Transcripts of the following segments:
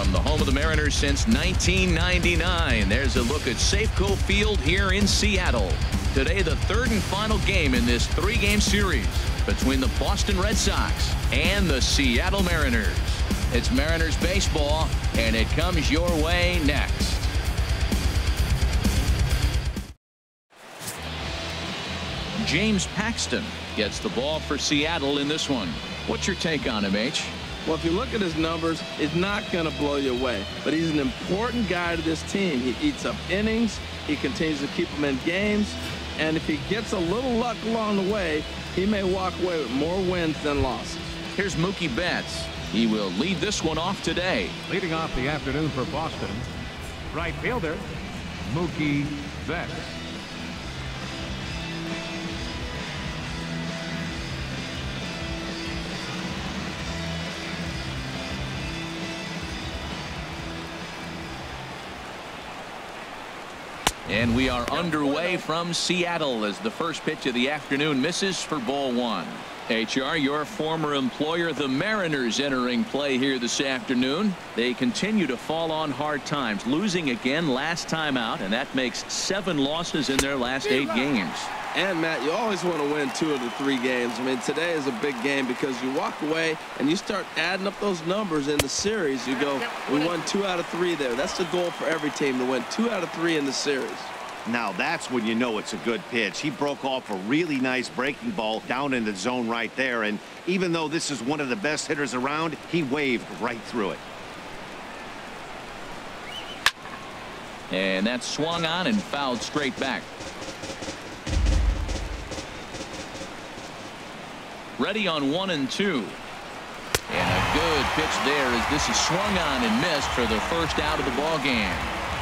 from the home of the Mariners since 1999. There's a look at Safeco Field here in Seattle. Today, the third and final game in this three-game series between the Boston Red Sox and the Seattle Mariners. It's Mariners baseball, and it comes your way next. James Paxton gets the ball for Seattle in this one. What's your take on him, H? Well, if you look at his numbers, it's not going to blow you away. But he's an important guy to this team. He eats up innings. He continues to keep them in games. And if he gets a little luck along the way, he may walk away with more wins than losses. Here's Mookie Betts. He will lead this one off today. Leading off the afternoon for Boston, right fielder Mookie Betts. And we are underway from Seattle as the first pitch of the afternoon misses for ball one. HR, your former employer, the Mariners, entering play here this afternoon. They continue to fall on hard times, losing again last time out, and that makes 7 losses in their last 8 games. And, Matt, you always want to win 2 of the 3 games. I mean, today is a big game because you walk away and you start adding up those numbers in the series. You go, we won 2 out of 3 there. That's the goal for every team, to win 2 out of 3 in the series. Now that's when you know it's a good pitch. He broke off a really nice breaking ball down in the zone right there. And even though this is one of the best hitters around, he waved right through it. And that swung on and fouled straight back. Ready on 1 and 2. And a good pitch there as this is swung on and missed for the first out of the ball game.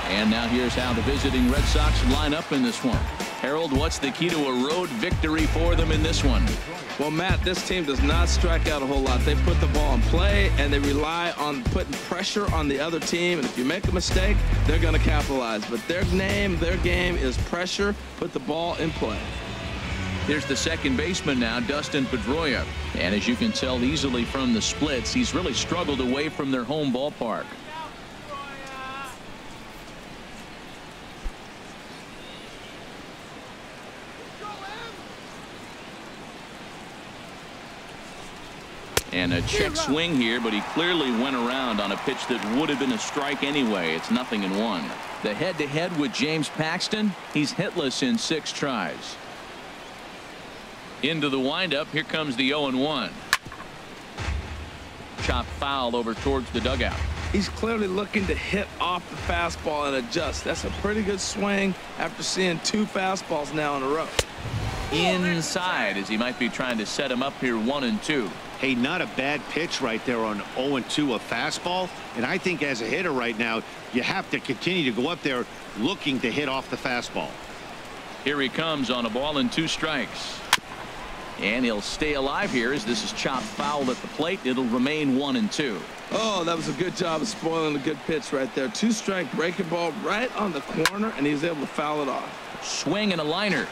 And now here's how the visiting Red Sox line up in this one. Harold, what's the key to a road victory for them in this one? Well, Matt, this team does not strike out a whole lot. They put the ball in play, and they rely on putting pressure on the other team. And if you make a mistake, they're going to capitalize. But their game is pressure, put the ball in play. Here's the second baseman now, Dustin Pedroia. And as you can tell easily from the splits, he's really struggled away from their home ballpark. And a check swing here, but he clearly went around on a pitch that would have been a strike anyway. It's 0-1. The head-to-head with James Paxton, he's hitless in 6 tries. Into the windup, here comes the 0-1. Chop foul over towards the dugout. He's clearly looking to hit off the fastball and adjust. That's a pretty good swing after seeing 2 fastballs now in a row. Inside, as he might be trying to set him up here 1 and 2. Hey, not a bad pitch right there on 0-2, a fastball. And I think as a hitter right now, you have to continue to go up there looking to hit off the fastball. Here he comes on a ball and 2 strikes. And he'll stay alive here as this is chopped foul at the plate. It'll remain 1 and 2. Oh, that was a good job of spoiling a good pitch right there. 2-strike breaking ball right on the corner, and he was able to foul it off. Swing and a liner.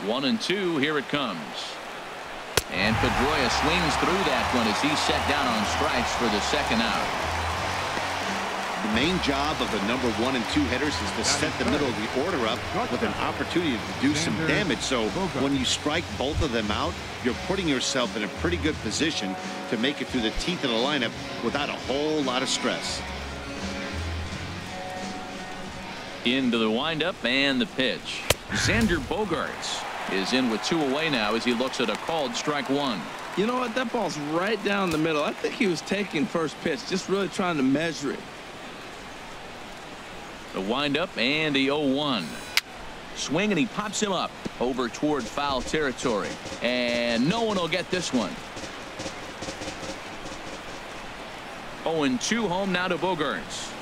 One and 2. Here it comes. And Pedroia swings through that one as he's set down on strikes for the second out. The main job of the number 1 and 2 hitters is to set the middle of the order up with an opportunity to do some damage. So when you strike both of them out, you're putting yourself in a pretty good position to make it through the teeth of the lineup without a whole lot of stress. Into the windup and the pitch. Xander Bogaerts is in with 2 away now as he looks at a called strike 1. You know what? That ball's right down the middle. I think he was taking first pitch, just really trying to measure it. The windup and the 0-1. Swing and he pops him up over toward foul territory. And no one will get this one. 0-2 home now to Bogaerts.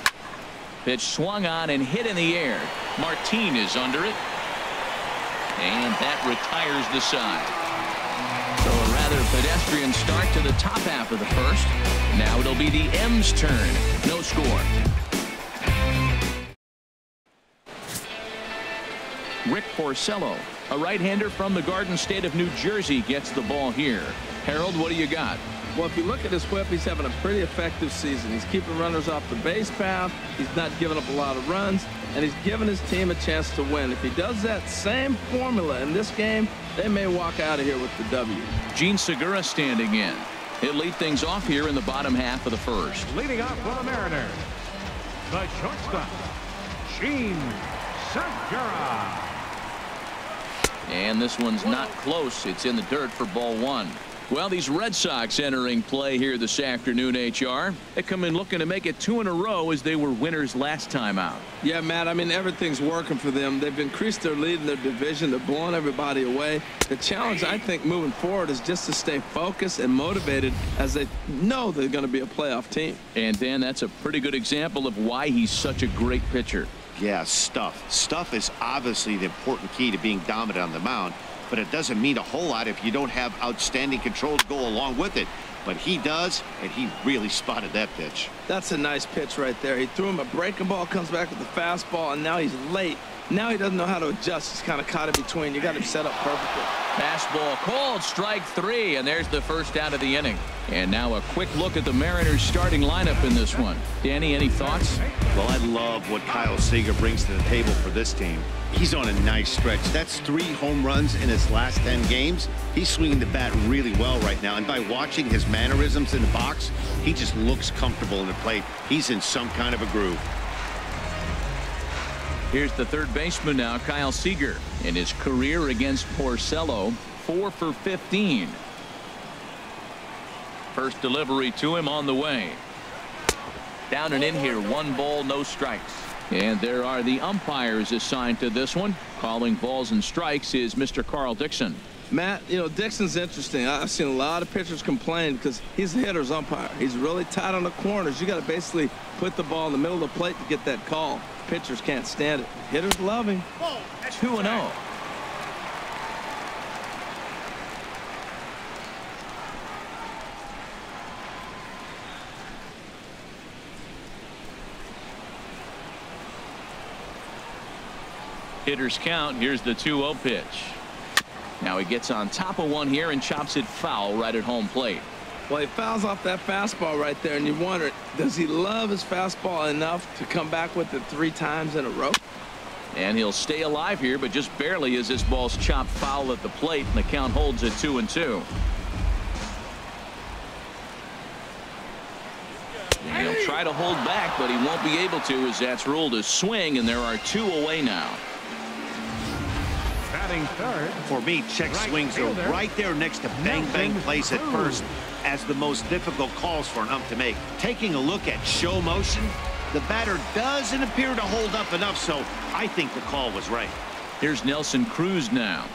Pitch swung on and hit in the air. Martin is under it. And that retires the side. So a rather pedestrian start to the top half of the first. Now it'll be the M's turn. No score. Rick Porcello A right-hander from the Garden State of New Jersey gets the ball here. Harold, what do you got? Well, if you look at his whip, he's having a pretty effective season. He's keeping runners off the base path. He's not giving up a lot of runs, and he's giving his team a chance to win. If he does that same formula in this game, they may walk out of here with the W. Gene Segura standing in. He'll lead things off here in the bottom half of the first. Leading off for the Mariners, the shortstop, Gene Segura. And this one's not close. It's in the dirt for ball one. Well, these Red Sox entering play here this afternoon, HR. They come in looking to make it 2 in a row as they were winners last time out. Yeah, Matt, I mean, everything's working for them. They've increased their lead in their division. They're blowing everybody away. The challenge, I think, moving forward is just to stay focused and motivated as they know they're going to be a playoff team. And, Dan, that's a pretty good example of why he's such a great pitcher. Yeah, stuff. Stuff is obviously the important key to being dominant on the mound. But it doesn't mean a whole lot if you don't have outstanding control to go along with it. But he does, and he really spotted that pitch. That's a nice pitch right there. He threw him a breaking ball, comes back with the fastball, and now he's late. Now he doesn't know how to adjust. He's kind of caught in between. You got him set up perfectly. Fastball called, strike 3, and there's the first out of the inning. And now a quick look at the Mariners starting lineup in this one. Danny, any thoughts? Well, I love what Kyle Seager brings to the table for this team. He's on a nice stretch. That's 3 home runs in his last 10 games. He's swinging the bat really well right now. And by watching his mannerisms in the box, he just looks comfortable in the plate. He's in some kind of a groove. Here's the third baseman now, Kyle Seager. In his career against Porcello, 4 for 15. First delivery to him on the way. Down and in here, 1 ball, no strikes. And there are the umpires assigned to this one. Calling balls and strikes is Mr. Carl Dixon. Matt, you know, Dixon's interesting. I've seen a lot of pitchers complain because he's a hitter's umpire. He's really tight on the corners. You got to basically put the ball in the middle of the plate to get that call. Pitchers can't stand it. Hitters love him. 2-0. Hitters count. Here's the 2-0 pitch. Now he gets on top of one here and chops it foul right at home plate. Well, he fouls off that fastball right there, and you wonder, does he love his fastball enough to come back with it 3 times in a row? And he'll stay alive here, but just barely as this ball's chopped foul at the plate, and the count holds at 2-2. And he'll try to hold back, but he won't be able to as that's ruled a swing, and there are 2 away now. Batting third. For me, check swings are right there next to bang plays at first as the most difficult calls for an ump to make. Taking a look at show motion, the batter doesn't appear to hold up enough, so I think the call was right. Here's Nelson Cruz now.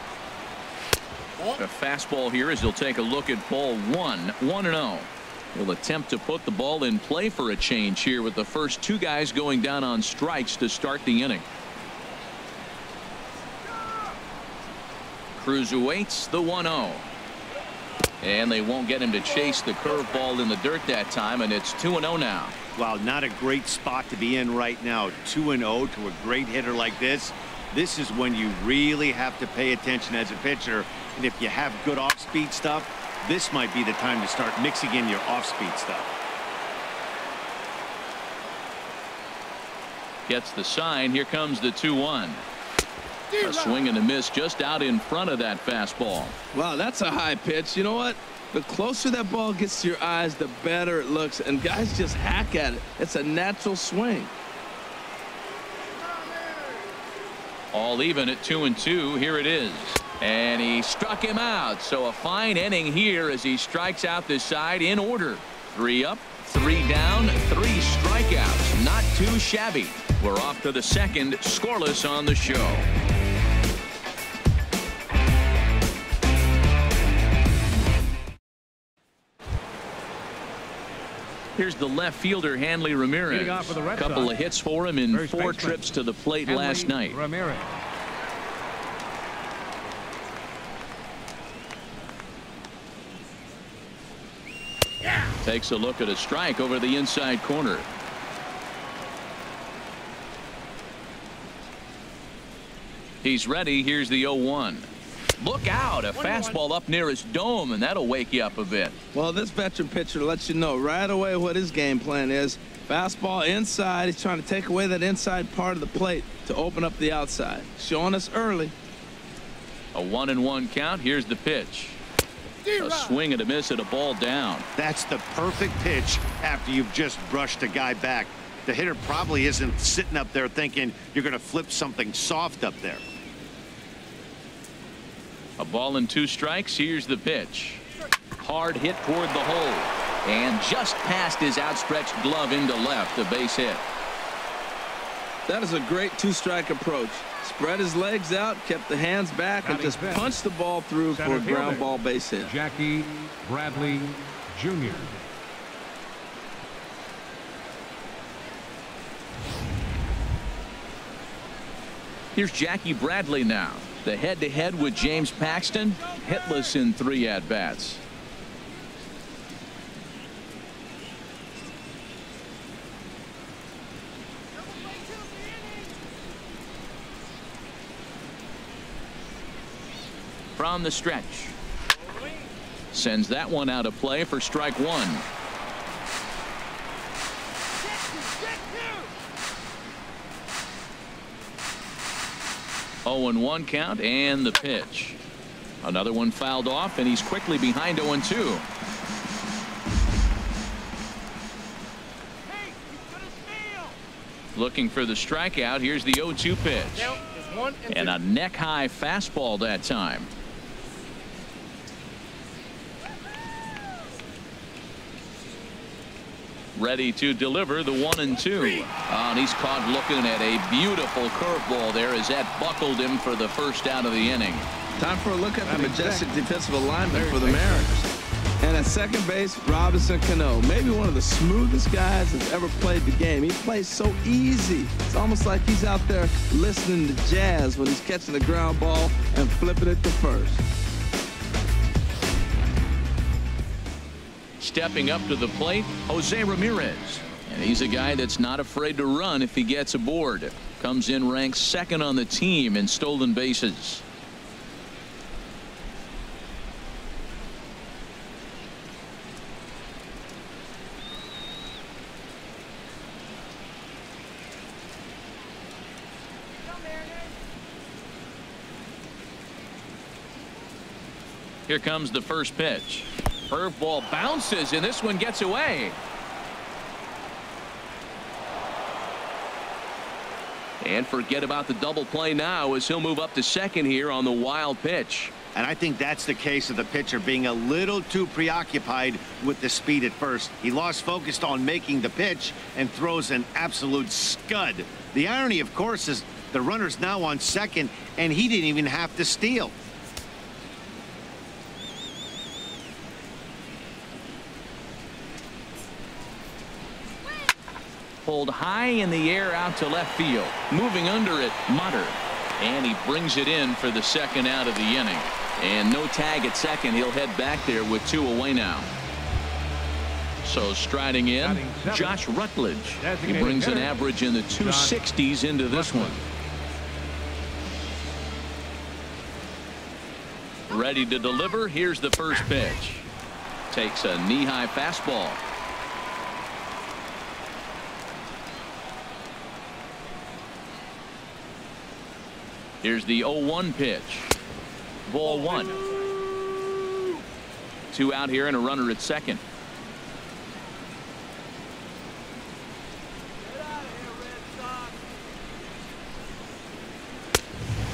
A fastball here as he'll take a look at ball 1. 1-0. He'll attempt to put the ball in play for a change here with the first 2 guys going down on strikes to start the inning. Cruz awaits the 1-0. And they won't get him to chase the curveball in the dirt that time, and it's 2-0 now. Wow, not a great spot to be in right now. 2-0 to a great hitter like this. This is when you really have to pay attention as a pitcher. And if you have good off-speed stuff, this might be the time to start mixing in your off-speed stuff. Gets the sign. Here comes the 2-1. A swing and a miss just out in front of that fastball. Wow, that's a high pitch. You know what? The closer that ball gets to your eyes, the better it looks. And guys just hack at it. It's a natural swing. All even at 2-2. Here it is. And he struck him out. So a fine inning here as he strikes out this side in order. 3 up, 3 down, 3 strikeouts. Not too shabby. We're off to the second, scoreless on the show. Here's the left fielder, Hanley Ramirez. A couple of hits for him in 4 trips to the plate last night. Ramirez. Takes a look at a strike over the inside corner. He's ready. Here's the 0-1. Look out, a fastball up near his dome, and that'll wake you up a bit. Well, this veteran pitcher lets you know right away what his game plan is. Fastball inside. He's trying to take away that inside part of the plate to open up the outside. Showing us early. A 1-1 count. Here's the pitch. A swing and a miss at a ball down. That's the perfect pitch after you've just brushed a guy back. The hitter probably isn't sitting up there thinking you're going to flip something soft up there. A ball and 2 strikes. Here's the pitch. Hard hit toward the hole. And just past his outstretched glove into left. A base hit. That is a great 2-strike approach. Spread his legs out, kept the hands back, and just punched the ball through for a ground ball base hit. Jackie Bradley Jr. Here's Jackie Bradley now. The head-to-head with James Paxton, hitless in 3 at-bats. From the stretch. Sends that one out of play for strike 1. Oh, 0-1 count and the pitch. Another one fouled off, and he's quickly behind 0-2. Looking for the strikeout. Here's the 0-2 pitch. And a neck-high fastball that time. Ready to deliver the 1-2. And he's caught looking at a beautiful curveball there as that buckled him for the first out of the inning. Time for a look at the majestic defensive alignment for the Mariners. And at second base, Robinson Cano, maybe one of the smoothest guys that's ever played the game. He plays so easy. It's almost like he's out there listening to jazz when he's catching the ground ball and flipping it to first. Stepping up to the plate, Jose Ramirez. And he's a guy that's not afraid to run if he gets aboard. Comes in ranked 2nd on the team in stolen bases. Here comes the first pitch. Curveball bounces, and this one gets away. And forget about the double play now as he'll move up to second here on the wild pitch. And I think that's the case of the pitcher being a little too preoccupied with the speed at first. He lost focus on making the pitch and throws an absolute scud. The irony, of course, is the runner's now on second, and he didn't even have to steal. Pulled high in the air out to left field. Moving under it, Mutter. And he brings it in for the second out of the inning. And no tag at second. He'll head back there with 2 away now. So striding in, Josh Rutledge. He brings an average in the 260s into this one. Ready to deliver. Here's the first pitch. Takes a knee-high fastball. Here's the 0-1 pitch. Ball 1. 2 out here and a runner at second.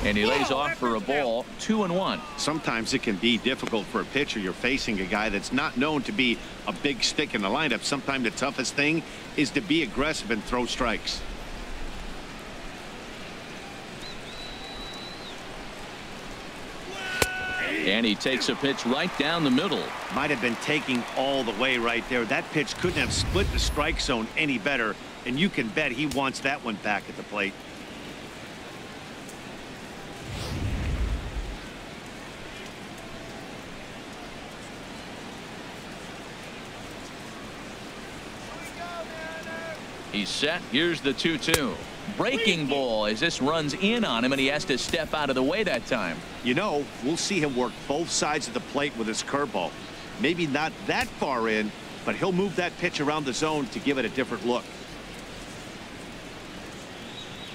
And he lays off for a ball. 2-1. Sometimes it can be difficult for a pitcher. You're facing a guy that's not known to be a big stick in the lineup. Sometimes the toughest thing is to be aggressive and throw strikes. And he takes a pitch right down the middle. Might have been taking all the way right there. That pitch couldn't have split the strike zone any better, and you can bet he wants that one back at the plate. He's set. Here's the 2-2. Breaking ball as this runs in on him, and he has to step out of the way that time. You know, we'll see him work both sides of the plate with his curveball. Maybe not that far in, but he'll move that pitch around the zone to give it a different look.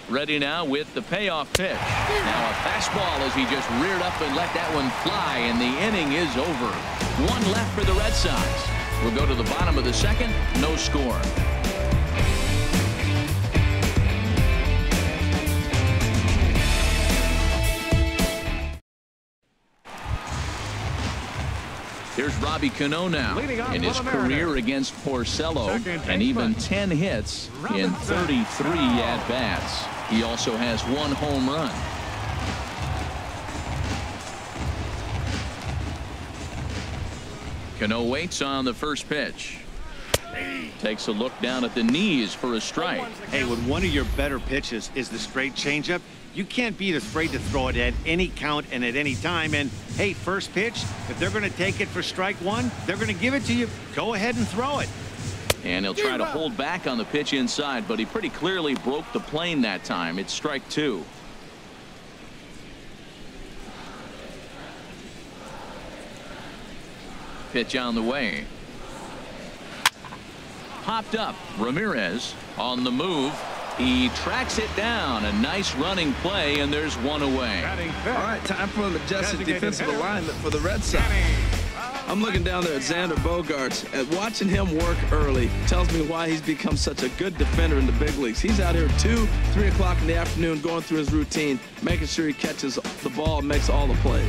Ready now with the payoff pitch. Now a fastball as he just reared up and let that one fly, and the inning is over. One left for the Red Sox. We'll go to the bottom of the second. No score. Here's Robbie Cano now in his career against Porcello, and even 10 hits in 33 at-bats. He also has 1 home run. Cano waits on the first pitch. Takes a look down at the knees for a strike. Hey, when one of your better pitches is the straight changeup, you can't be afraid to throw it at any count and at any time. And hey, first pitch, if they're going to take it for strike one, they're going to give it to you. Go ahead and throw it. And he'll try to hold back on the pitch inside, but he pretty clearly broke the plane that time. It's strike 2. Pitch on the way. Popped up. Ramirez on the move. He tracks it down. A nice running play, and there's one away. All right, time for an adjusted defensive alignment for the Red Sox. I'm looking down there at Xander Bogaerts, and watching him work early tells me why he's become such a good defender in the big leagues. He's out here 2, 3 o'clock in the afternoon going through his routine, making sure he catches the ball and makes all the plays.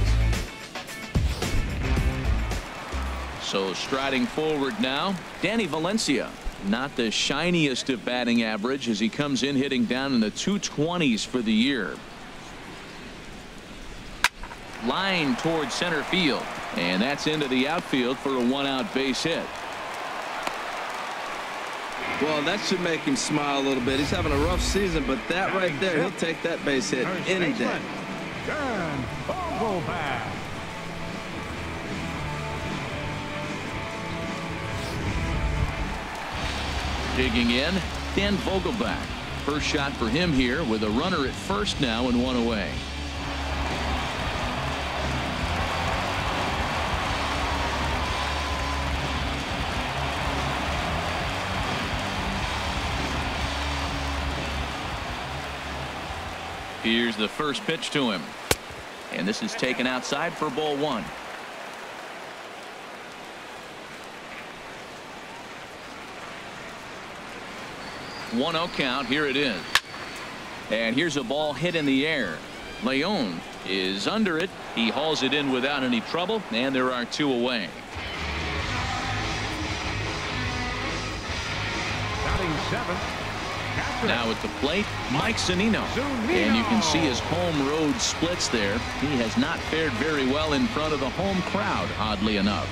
So striding forward now, Danny Valencia. Not the shiniest of batting average as he comes in hitting down in the 220s for the year. Line towards center field, and that's into the outfield for a 1-out base hit. Well, that should make him smile a little bit. He's having a rough season, but that right there, he'll take that base hit any day. Digging in, Dan Vogelbach. First shot for him here with a runner at first now and 1 away. Here's the first pitch to him, and this is taken outside for ball 1. 1-0 count. Here it is. And here's a ball hit in the air. Leon is under it. He hauls it in without any trouble, and there are 2 away. Now at the plate, Mike Zunino. And you can see his home road splits there. He has not fared very well in front of the home crowd, oddly enough.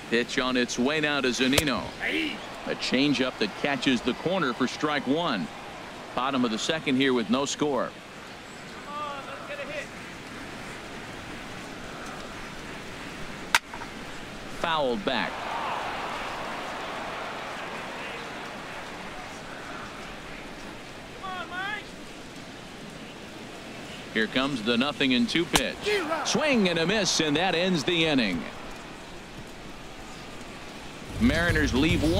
Pitch on its way now to Zunino. A changeup that catches the corner for strike 1. Bottom of the second here with no score. Fouled back. Here comes the 0-2 pitch. Swing and a miss, and that ends the inning. Mariners leave 1.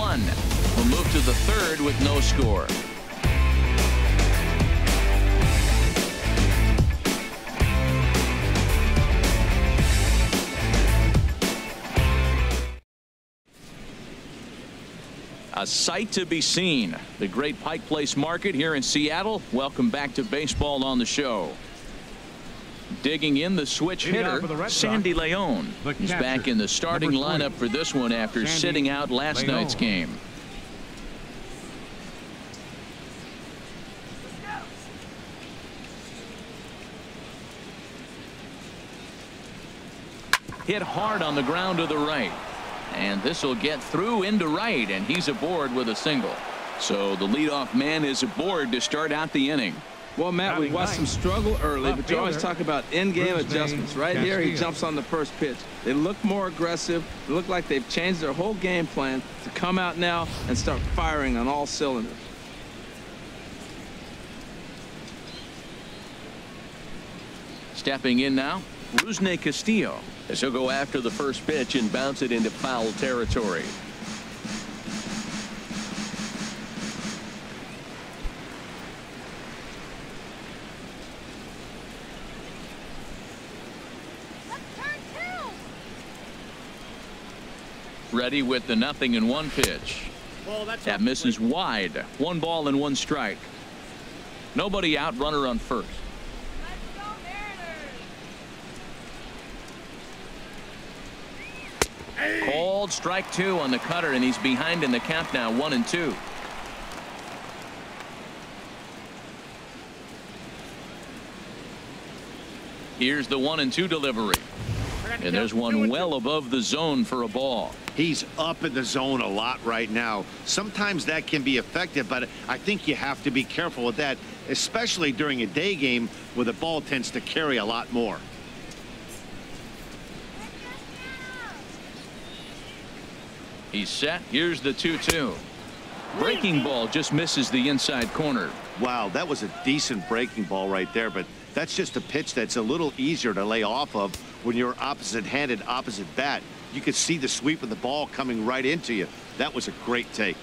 We'll move to the 3rd with no score. A sight to be seen. The great Pike Place Market here in Seattle. Welcome back to Baseball on the Show. Digging in the switch hitter, Sandy Leon. He's back in the starting lineup for this one after sitting out last night's game. Hit hard on the ground to the right. And this will get through into right, and he's aboard with a single. So the leadoff man is aboard to start out the inning. Well, Matt, we watched him struggle early, but you always talk about in-game adjustments. Right here, he jumps on the first pitch. They look more aggressive. They look like they've changed their whole game plan to come out now and start firing on all cylinders. Stepping in now, Rusney Castillo, as he'll go after the first pitch and bounce it into foul territory. Ready with the 0-1 pitch. That misses wide. 1 ball and 1 strike. Nobody out, runner on first. Called strike 2 on the cutter, and he's behind in the count now, 1-2. Here's the 1-2 delivery. And there's one well above the zone for a ball. He's up in the zone a lot right now. Sometimes that can be effective, but I think you have to be careful with that, especially during a day game where the ball tends to carry a lot more. He's set. Here's the 2-2. Breaking ball just misses the inside corner. Wow, that was a decent breaking ball right there, but that's just a pitch that's a little easier to lay off of when you're opposite-handed, opposite bat. You could see the sweep of the ball coming right into you. That was a great take.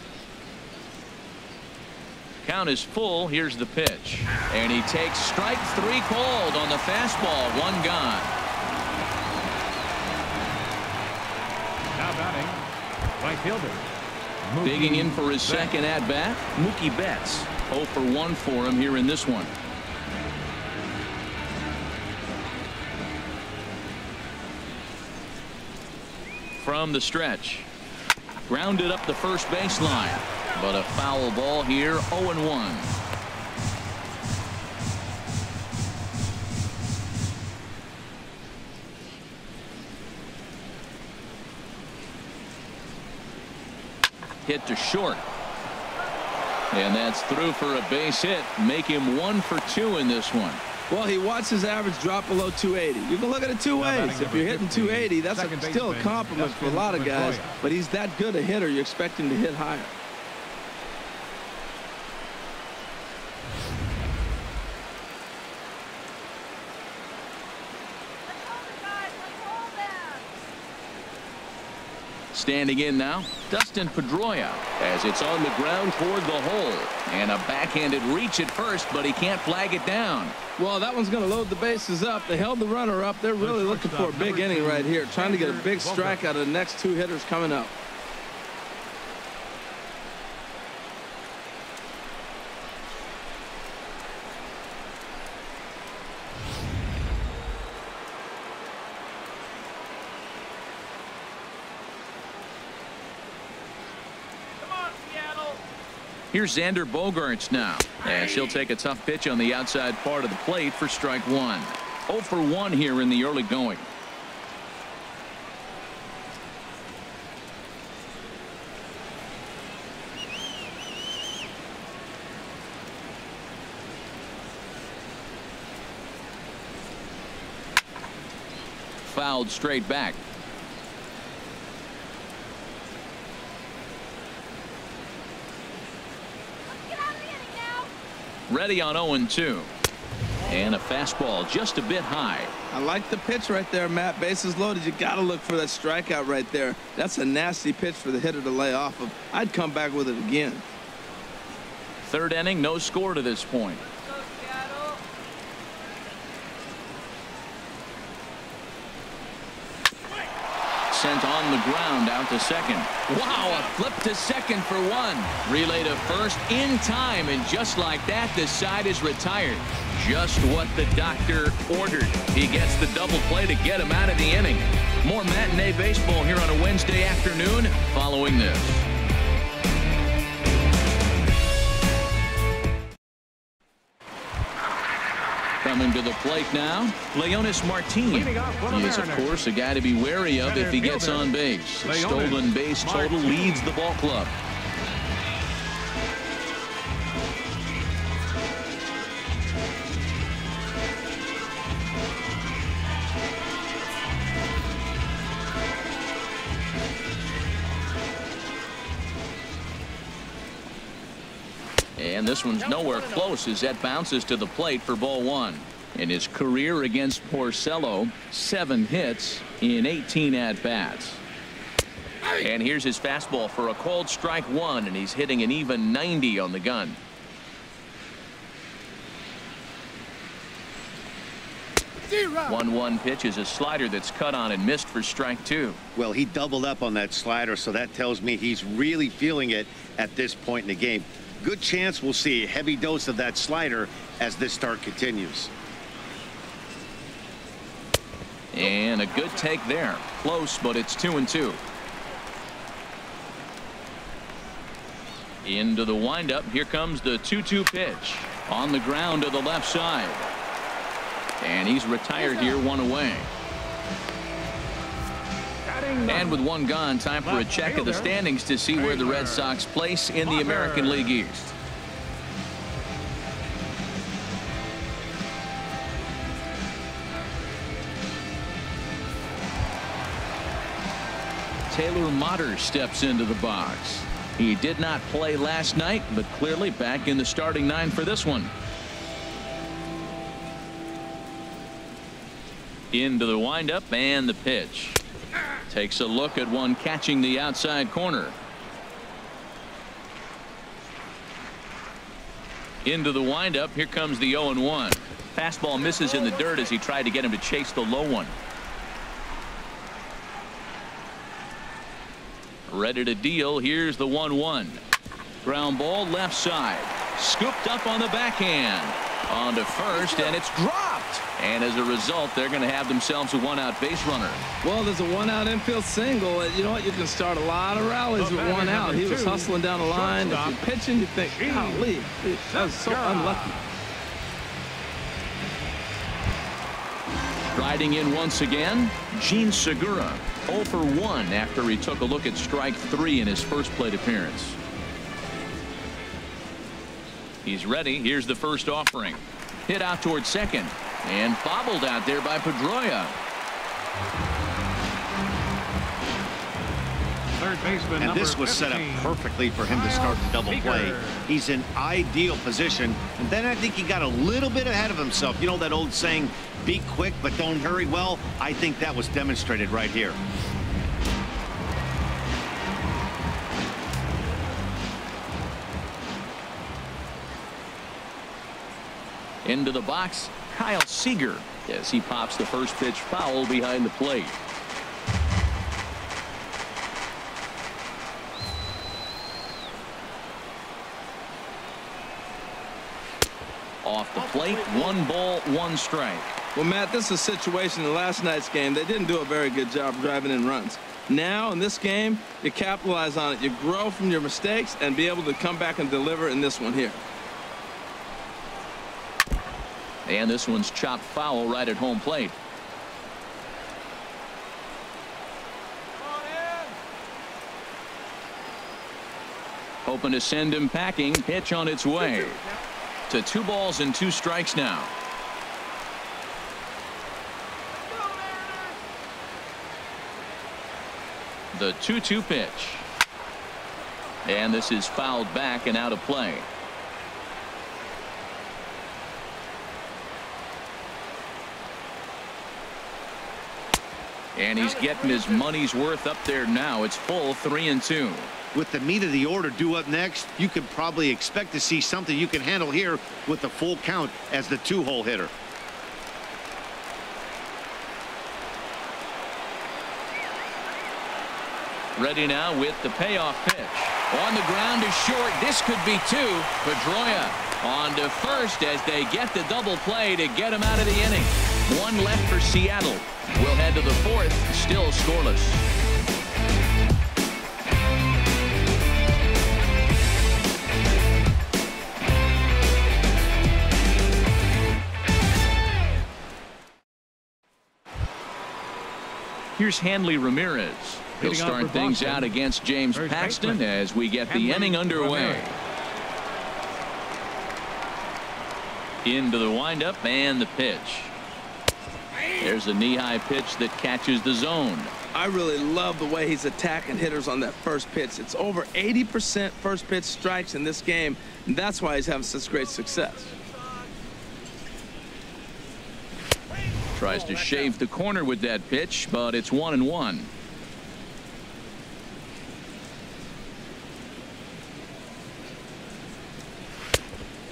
Count is full. Here's the pitch. And he takes strike 3 called on the fastball. 1 gone. Now batting, right fielder. Digging in for his second at-bat, Mookie Betts. 0 for 1 for him here in this one. From the stretch. Grounded up the first baseline. But a foul ball here, 0-1. Hit to short. And that's through for a base hit. Make him 1 for 2 in this one. Well, he watched his average drop below 280. You can look at it 2 ways. If you're hitting 280, that's still a compliment for a lot of guys. But he's that good a hitter, you expect him to hit higher. Standing in now, Dustin Pedroia, as it's on the ground toward the hole. And a backhanded reach at first, but he can't flag it down. Well, that one's going to load the bases up. They held the runner up. They're really looking for a big inning right here, trying to get a big strike out of the next 2 hitters coming up. Here's Xander Bogaerts now, as he'll take a tough pitch on the outside part of the plate for strike 1. 0 for 1 here in the early going. Fouled straight back. Ready on 0-2. And a fastball just a bit high. I like the pitch right there, Matt. Bases loaded. You got to look for that strikeout right there. That's a nasty pitch for the hitter to lay off of. I'd come back with it again. 3rd inning, no score to this point. Sent on the ground out to second. Wow, a flip to second for 1. Relay to first in time, and just like that, the side is retired. Just what the doctor ordered. He gets the double play to get him out of the inning. More matinee baseball here on a Wednesday afternoon following this. Coming to the plate now, Leonis Martin. He is, of course, a guy to be wary of if he gets on base. A stolen base total leads the ball club. And this one's nowhere close as that bounces to the plate for ball one. In his career against Porcello, 7 hits in 18 at-bats. And here's his fastball for a called strike one, and he's hitting an even 90 on the gun. One pitch is a slider that's cut on and missed for strike two. Well, he doubled up on that slider, so that tells me he's really feeling it at this point in the game. Good chance we'll see a heavy dose of that slider as this start continues. And a good take there. Close, but it's 2-2. Into the windup. Here comes the 2-2 pitch. On the ground to the left side. And he's retired here, 1 away. And with 1 gone, time for a check of the standings to see where the Red Sox place in the American League East. Taylor Motter steps into the box. He did not play last night, but clearly back in the starting 9 for this one. Into the windup and the pitch. Takes a look at one catching the outside corner. Into the windup. Here comes the 0-1. Fastball misses in the dirt as he tried to get him to chase the low one. Ready to deal. Here's the 1-1. Ground ball left side. Scooped up on the backhand. On to first, and it's dropped. And as a result, they're going to have themselves a 1-out base runner. Well, there's a 1-out infield single. You know what? You can start a lot of rallies with 1 out. He was hustling down the line. If you're pitching, you think, golly, that was so unlucky. Riding in once again, Gene Segura. 0 for 1 after he took a look at strike 3 in his first plate appearance. He's ready. Here's the first offering. Hit out towards second and bobbled out there by Pedroia. Third baseman, and this was 15. set up perfectly for him to start the double play. He's in ideal position, and then I think he got a little bit ahead of himself. You know that old saying, be quick but don't hurry? Well, I think that was demonstrated right here. Into the box, Kyle Seager, as he pops the first pitch foul behind the plate. Off the plate, 1 ball, 1 strike. Well, Matt, this is a situation in last night's game. They didn't do a very good job driving in runs. Now, in this game, you capitalize on it. You grow from your mistakes and be able to come back and deliver in this one here. And this one's chopped foul right at home plate. Hoping to send him packing. Pitch on its way. To 2 balls and 2 strikes now. The 2-2 pitch. And this is fouled back and out of play. And he's getting his money's worth up there now. It's full 3-2. With the meat of the order due up next, you could probably expect to see something you can handle here with the full count as the 2-hole hitter. Ready now with the payoff pitch. On the ground is short. This could be 2. Pedroia on to first as they get the double play to get him out of the inning. 1 left for Seattle. We'll head to the 4th, still scoreless. Here's Hanley Ramirez. He'll start things out against James Paxton as we get the inning underway. Into the windup and the pitch. There's a knee-high pitch that catches the zone. I really love the way he's attacking hitters on that first pitch. It's over 80% first pitch strikes in this game, and that's why he's having such great success. Tries to shave the corner with that pitch, but it's 1-1.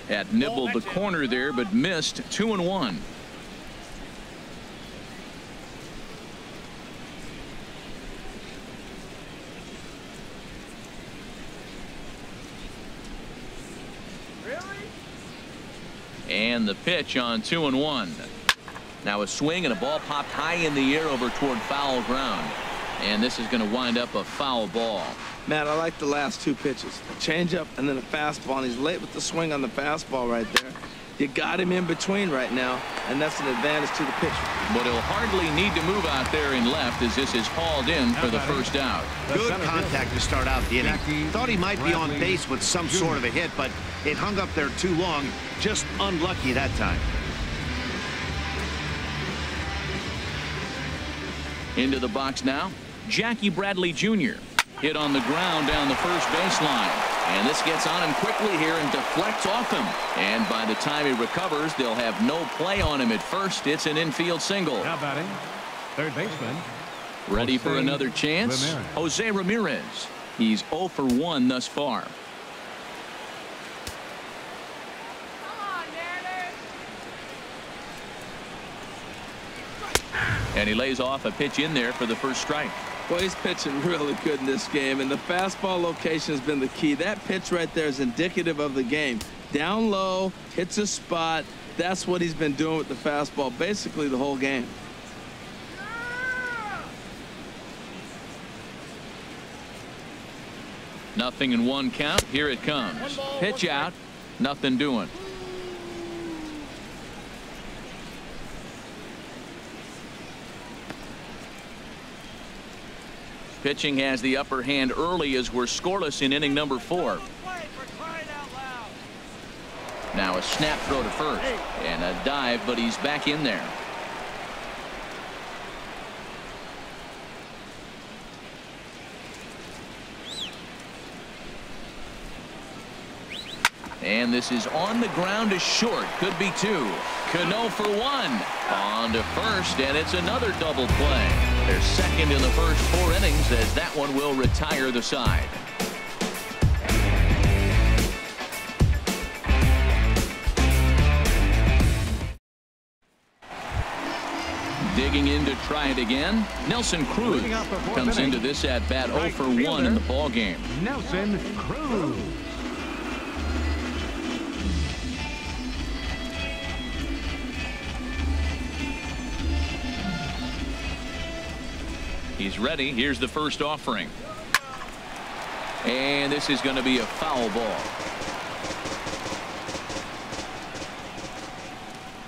Had nibbled the corner there, but missed. 2-1. And the pitch on 2-1. Now a swing and a ball popped high in the air over toward foul ground. And this is going to wind up a foul ball. Matt, I like the last two pitches. A changeup and then a fastball. And he's late with the swing on the fastball right there. You got him in between right now, and that's an advantage to the pitcher. But he'll hardly need to move out there in left as this is hauled in for the first out. Good contact to start out the inning. Thought he might be on base with some sort of a hit, but it hung up there too long. Just unlucky that time. Into the box now, Jackie Bradley Jr. Hit on the ground down the first baseline. And this gets on him quickly here and deflects off him. And by the time he recovers, they'll have no play on him at first. It's an infield single. Now batting, third baseman. Ready for another chance? Jose Ramirez. He's 0 for 1 thus far. And he lays off a pitch in there for the first strike. Well, he's pitching really good in this game, and the fastball location has been the key. That pitch right there is indicative of the game. Down low, hits a spot. That's what he's been doing with the fastball basically the whole game. Nothing in one count. Here it comes. Pitch out. Nothing doing. Pitching has the upper hand early as we're scoreless in inning number 4. Now a snap throw to first and a dive, but he's back in there. And this is on the ground to short. Could be 2. Cano for 1. On to first, and it's another double play. They're second in the first 4 innings as that one will retire the side. Digging in to try it again. Nelson Cruz comes into this at bat 0 for 1 in the ball game. Nelson Cruz. He's ready. Here's the first offering. And this is going to be a foul ball.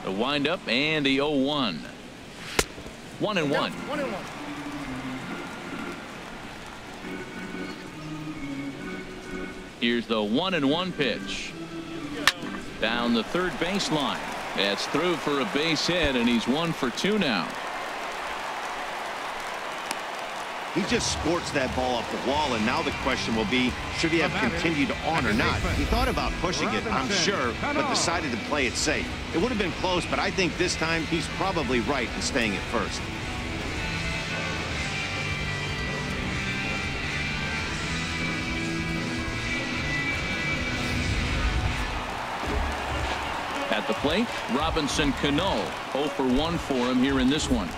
The windup and the 0-1. 1-1. Here's the 1-1 pitch. Down the third baseline. That's through for a base hit, and he's 1 for 2 now. He just sports that ball off the wall, and now the question will be, should he have continued on or not? He thought about pushing it, I'm sure, but decided to play it safe. It would have been close, but I think this time he's probably right in staying at first. At the plate, Robinson Cano. 0 for 1 for him here in this one.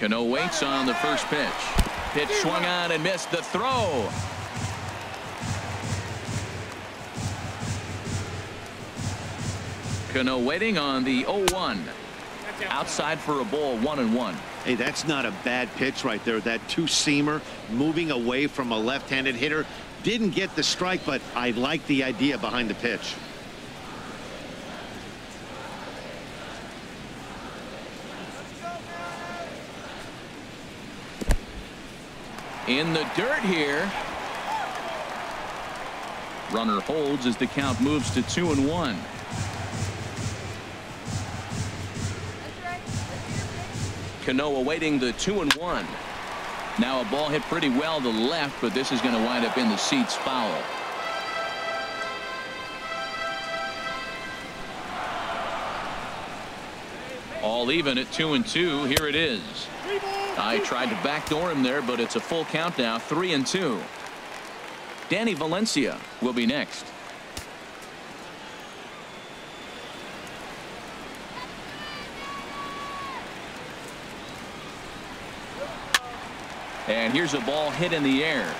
Cano waits on the first pitch. Pitch swung on and missed the throw. Cano waiting on the 0-1. Outside for a ball, 1-1. Hey, that's not a bad pitch right there. That two-seamer moving away from a left-handed hitter. Didn't get the strike, but I like the idea behind the pitch. in the dirt here. Runner holds as the count moves to 2-1. Cano awaiting the 2-1. Now a ball hit pretty well to the left, but this is going to wind up in the seats foul. All even at 2-2. Here it is. I tried to backdoor him there, but it's a full count now, 3-2. Danny Valencia will be next. And here's a ball hit in the air.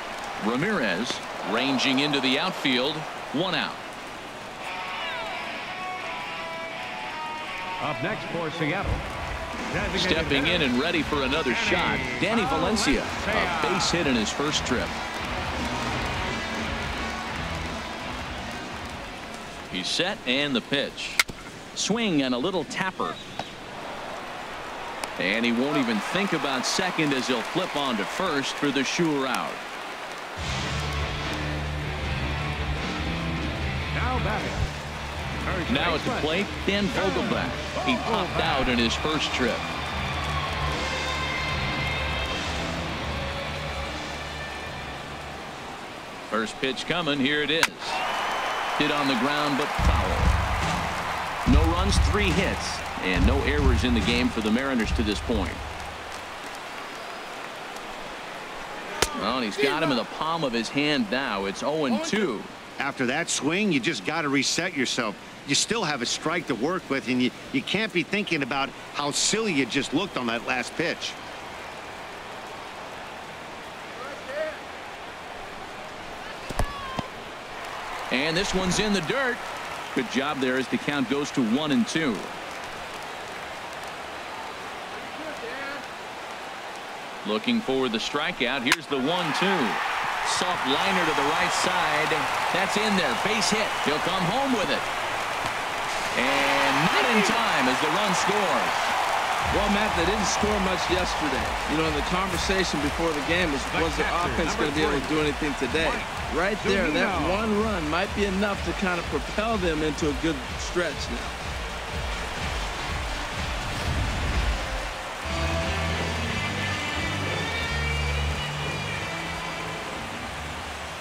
Ramirez ranging into the outfield. 1 out. Up next for Seattle. Stepping in and ready for another shot, Danny Valencia. A base hit in his first trip. He's set and the pitch. Swing and a little tapper. And he won't even think about second as he'll flip on to first for the sure out. Now batting. Now at the plate, Dan Vogelbach. He popped out in his first trip. First pitch coming. Here it is. Hit on the ground, but foul. No runs, 3 hits, and no errors in the game for the Mariners to this point. Well, and he's got him in the palm of his hand now. It's 0-2. After that swing, you just got to reset yourself. You still have a strike to work with, and you can't be thinking about how silly you just looked on that last pitch. And this one's in the dirt. Good job there as the count goes to 1-2. Looking for the strikeout. Here's the 1-2. Soft liner to the right side. That's in there. Base hit. He'll come home with it. And not in time as the run scores. Well, Matt, they didn't score much yesterday. You know, the conversation before the game was the offense going to be able to do anything today? Right there, that one run might be enough to kind of propel them into a good stretch now.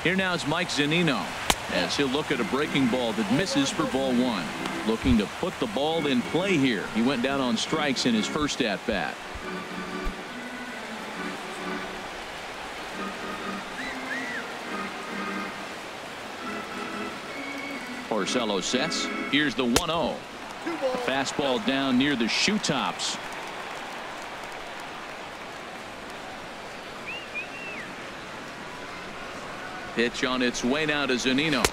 Here now is Mike Zunino as he'll look at a breaking ball that misses for ball 1. Looking to put the ball in play here. He went down on strikes in his first at bat. Porcello sets. Here's the 1-0. Fastball down near the shoe tops. Pitch on its way now to Zunino.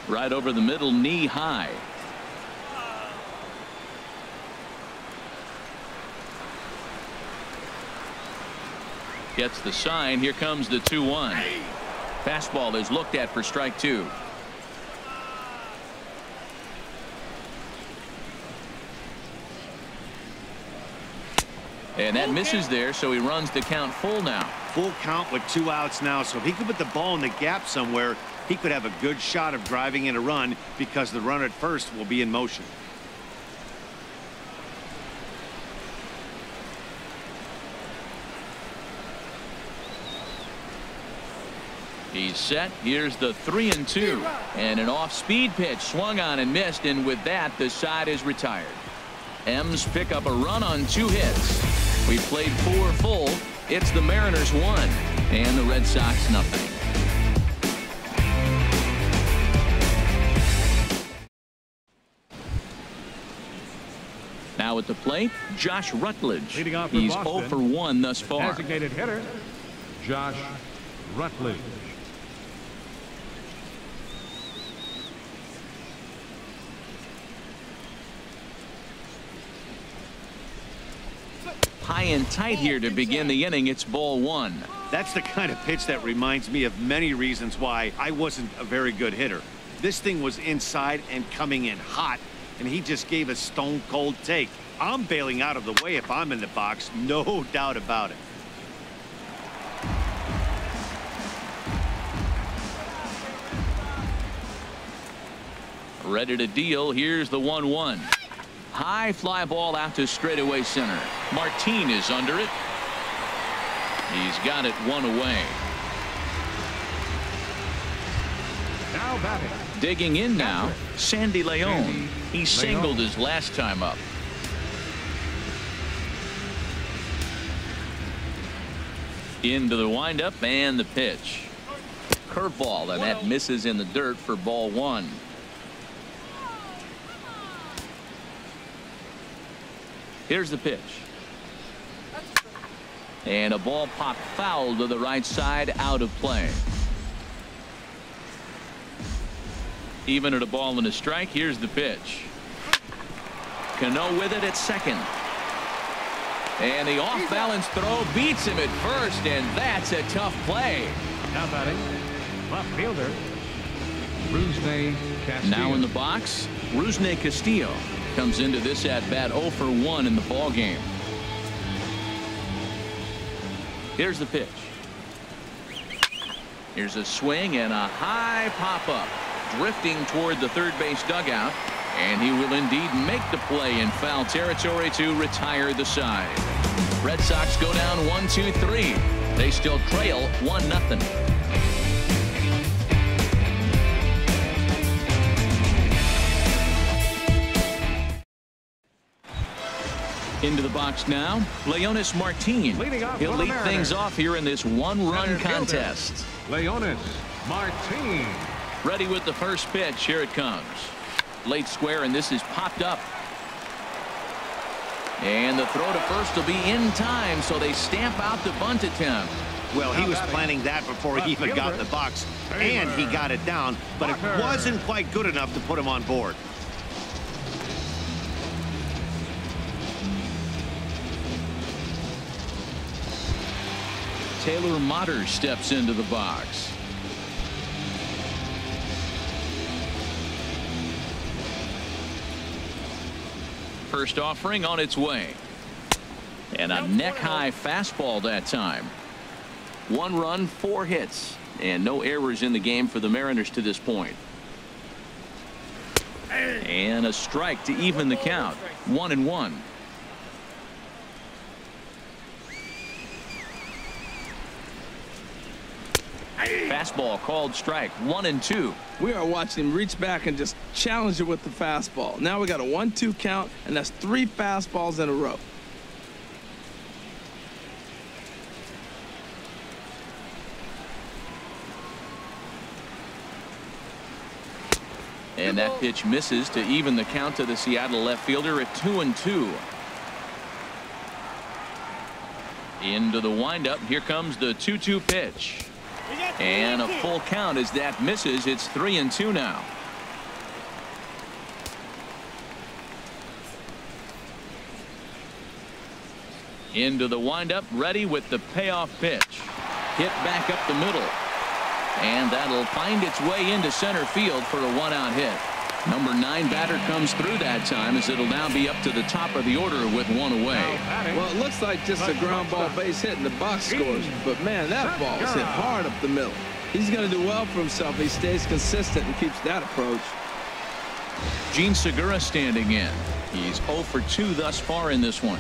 Right over the middle, knee high. Gets the sign. Here comes the 2-1. Fastball is looked at for strike 2. And that misses there, so he runs the count full now. Full count with 2 outs now, so if he could put the ball in the gap somewhere, he could have a good shot of driving in a run because the runner at first will be in motion. He's set. Here's the 3-2. And an off-speed pitch swung on and missed, and with that, the side is retired. M's pick up a run on 2 hits. We played 4 full. It's the Mariners 1 and the Red Sox nothing. Now at the plate, Josh Rutledge. Leading off for He's Boston, 0 for 1 thus far. Designated hitter, Josh Rutledge. High and tight here to begin the inning. It's ball 1. That's the kind of pitch that reminds me of many reasons why I wasn't a very good hitter. This thing was inside and coming in hot, and he just gave a stone cold take. I'm bailing out of the way if I'm in the box, no doubt about it. Ready to deal. Here's the 1-1. High fly ball out to straightaway center. Martin is under it. He's got it one away. Now batting. Digging in now, Sandy Leon. He singled his last time up. Into the windup and the pitch. Curveball, and that misses in the dirt for ball one. Here's the pitch. And a ball popped foul to the right side, out of play. Even at a ball and a strike. Here's the pitch. Cano with it at second. And the off balance throw beats him at first, and that's a tough play. Now batting, left fielder, Rusney Castillo. Now in the box, Rusney Castillo comes into this at bat 0 for 1 in the ball game. Here's the pitch. Here's a swing and a high pop up, drifting toward the third base dugout, and he will indeed make the play in foul territory to retire the side. Red Sox go down 1-2-3. They still trail 1-0. Into the box now, Leonis Martin. He'll lead things off here in this one-run contest. Leonis Martin. Ready with the first pitch. Here it comes. Late square, and this is popped up. And the throw to first will be in time, so they stamp out the bunt attempt. Well, he was planning that before he even got in the box, and he got it down, but it wasn't quite good enough to put him on board. Taylor Motter steps into the box. First offering on its way. And a neck-high fastball that time. 1 run, 4 hits, and no errors in the game for the Mariners to this point. And a strike to even the count. 1-1. Fastball called strike. 1-2. We are watching him reach back and just challenge it with the fastball. Now we got a 1-2 count, and that's 3 fastballs in a row. And that pitch misses to even the count to the Seattle left fielder at 2-2. Into the windup. Here comes the 2-2 pitch. And a full count as that misses. It's 3-2 now. Into the windup, ready with the payoff pitch. Hit back up the middle. And that'll find its way into center field for a 1-out hit. Number 9 batter comes through that time, as it'll now be up to the top of the order with 1 away. Well, it looks like just a ground ball base hit and the box scores, but man, that ball is hit hard up the middle. He's going to do well for himself. He stays consistent and keeps that approach. Gene Segura standing in. He's 0 for 2 thus far in this one.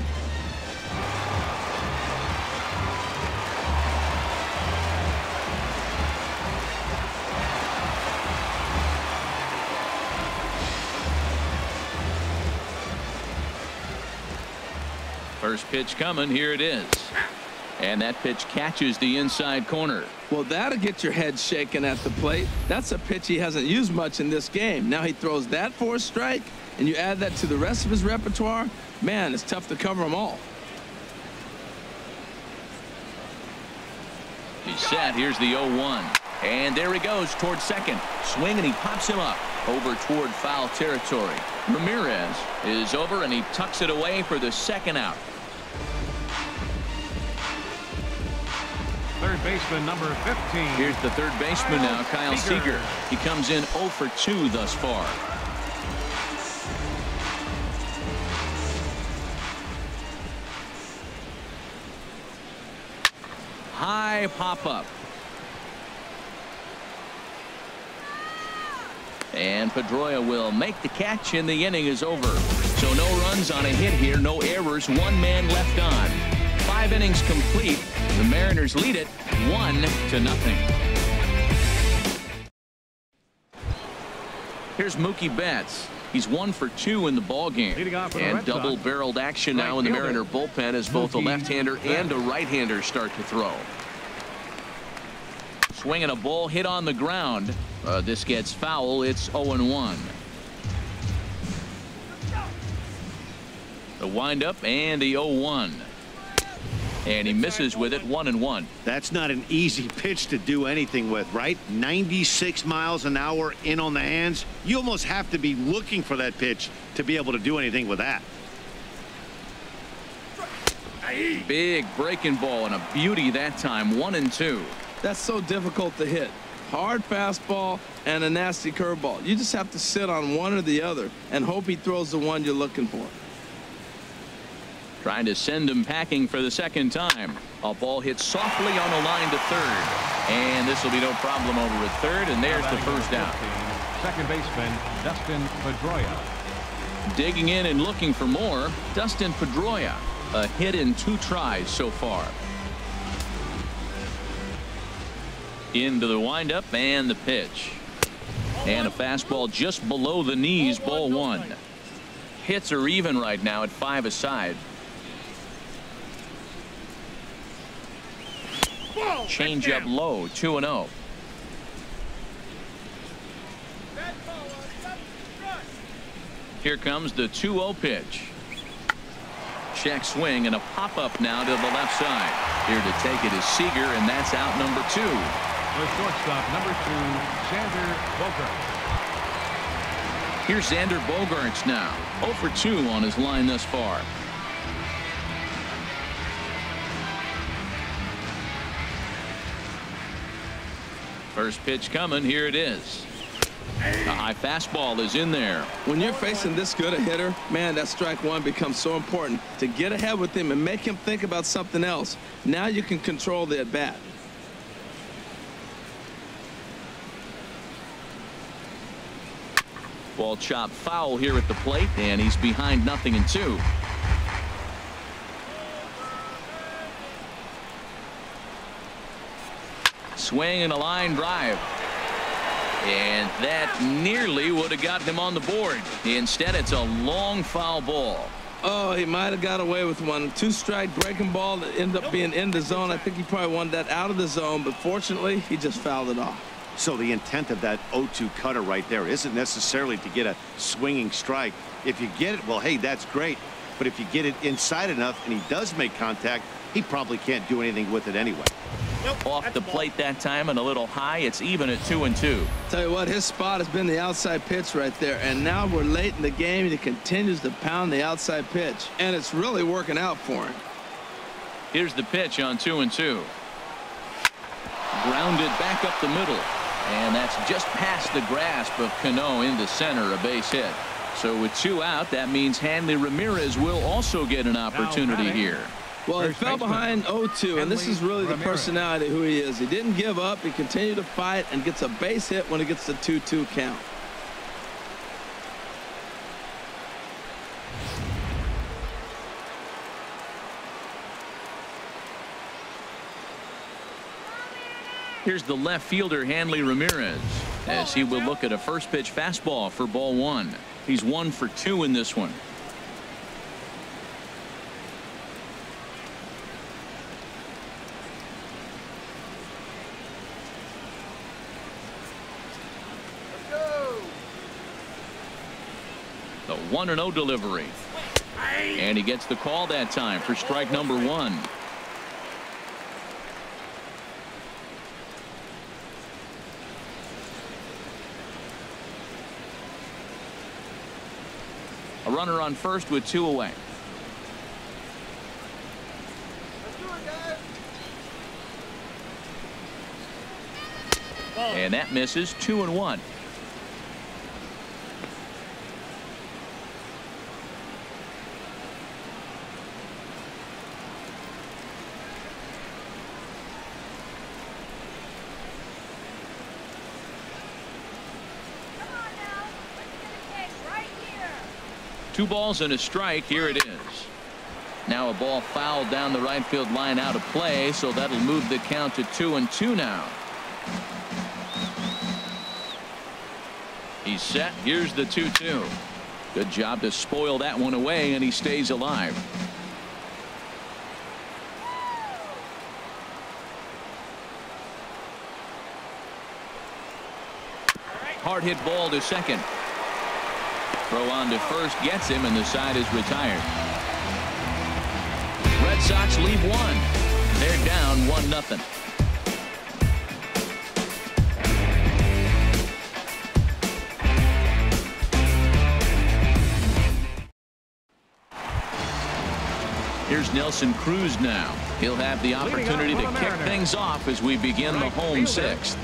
First pitch coming. Here it is. And that pitch catches the inside corner. Well, that'll get your head shaken at the plate. That's a pitch he hasn't used much in this game. Now he throws that for a strike, and you add that to the rest of his repertoire. Man, it's tough to cover them all. He's set. Here's the 0-1. And there he goes towards second. Swing, and he pops him up over toward foul territory. Ramirez is over, and he tucks it away for the second out. Third baseman number 15. Here's the third baseman now, Kyle Seager. He comes in 0 for 2 thus far. High pop up. And Pedroia will make the catch, and the inning is over. So no runs on a hit here, no errors, 1 man left on. 5 innings complete. The Mariners lead it 1-0. Here's Mookie Betts. He's 1 for 2 in the ball game. And double-barreled action now in the Mariner bullpen as both a left-hander and a right-hander start to throw. Swinging a ball hit on the ground. This gets foul. It's 0-1. The windup and the 0-1. And he misses with it, 1-1. That's not an easy pitch to do anything with, right? 96 miles an hour in on the hands. You almost have to be looking for that pitch to be able to do anything with that. Big breaking ball and a beauty that time, 1-2. That's so difficult to hit. Hard fastball and a nasty curveball. You just have to sit on one or the other and hope he throws the one you're looking for. Trying to send him packing for the second time. A ball hit softly on the line to third. And this will be no problem over at third, and there's the first out. Second baseman, Dustin Pedroia. Digging in and looking for more, Dustin Pedroia. A hit in 2 tries so far. Into the windup and the pitch. And a fastball just below the knees, ball 1. Hits are even right now at 5 aside. Change up low, 2-0. Here comes the 2-0 pitch. Check swing and a pop-up now to the left side. Here to take it is Seager, and that's out number 2. The shortstop, number 2, Xander Bogaerts. Here's Xander Bogaerts now. 0 for 2 on his line thus far. First pitch coming. Here it is. The high fastball is in there. When you're facing this good a hitter, man, that strike one becomes so important to get ahead with him and make him think about something else. Now you can control the at-bat. Ball chopped foul here at the plate, and he's behind 0-2. Swing and a line drive. And that nearly would have gotten him on the board. Instead, it's a long foul ball. Oh, he might have got away with one. 2-strike breaking ball that ended up being in the zone. I think he probably wanted that out of the zone, but fortunately, he just fouled it off. So the intent of that 0-2 cutter right there isn't necessarily to get a swinging strike. If you get it, well, hey, that's great. But if you get it inside enough and he does make contact, he probably can't do anything with it anyway. Off the plate that time and a little high. It's even at 2-2. Tell you what, his spot has been the outside pitch right there, and now we're late in the game and he continues to pound the outside pitch, and it's really working out for him. Here's the pitch on 2-2. Grounded back up the middle, and that's just past the grasp of Cano into center, a base hit. So with 2 out, that means Hanley Ramirez will also get an opportunity here. Well, he fell behind 0-2, and this is really the personality who he is. He didn't give up. He continued to fight and gets a base hit when he gets the 2-2 count. Here's the left fielder, Hanley Ramirez, as he will look at a first pitch fastball for ball 1. He's 1 for 2 in this one. The 1-0 delivery. And he gets the call that time for strike number 1. A runner on first with 2 away. And that misses. 2-1. 2 balls and a strike. Here it is. Now a ball fouled down the right field line out of play, so that'll move the count to 2-2 now. He's set. Here's the 2-2. Good job to spoil that one away, and he stays alive. Hard hit ball to second. Throw on to first gets him, and the side is retired. Red Sox leave 1. They're down 1-0. Here's Nelson Cruz now. He'll have the opportunity to kick things off as we begin the home 6th.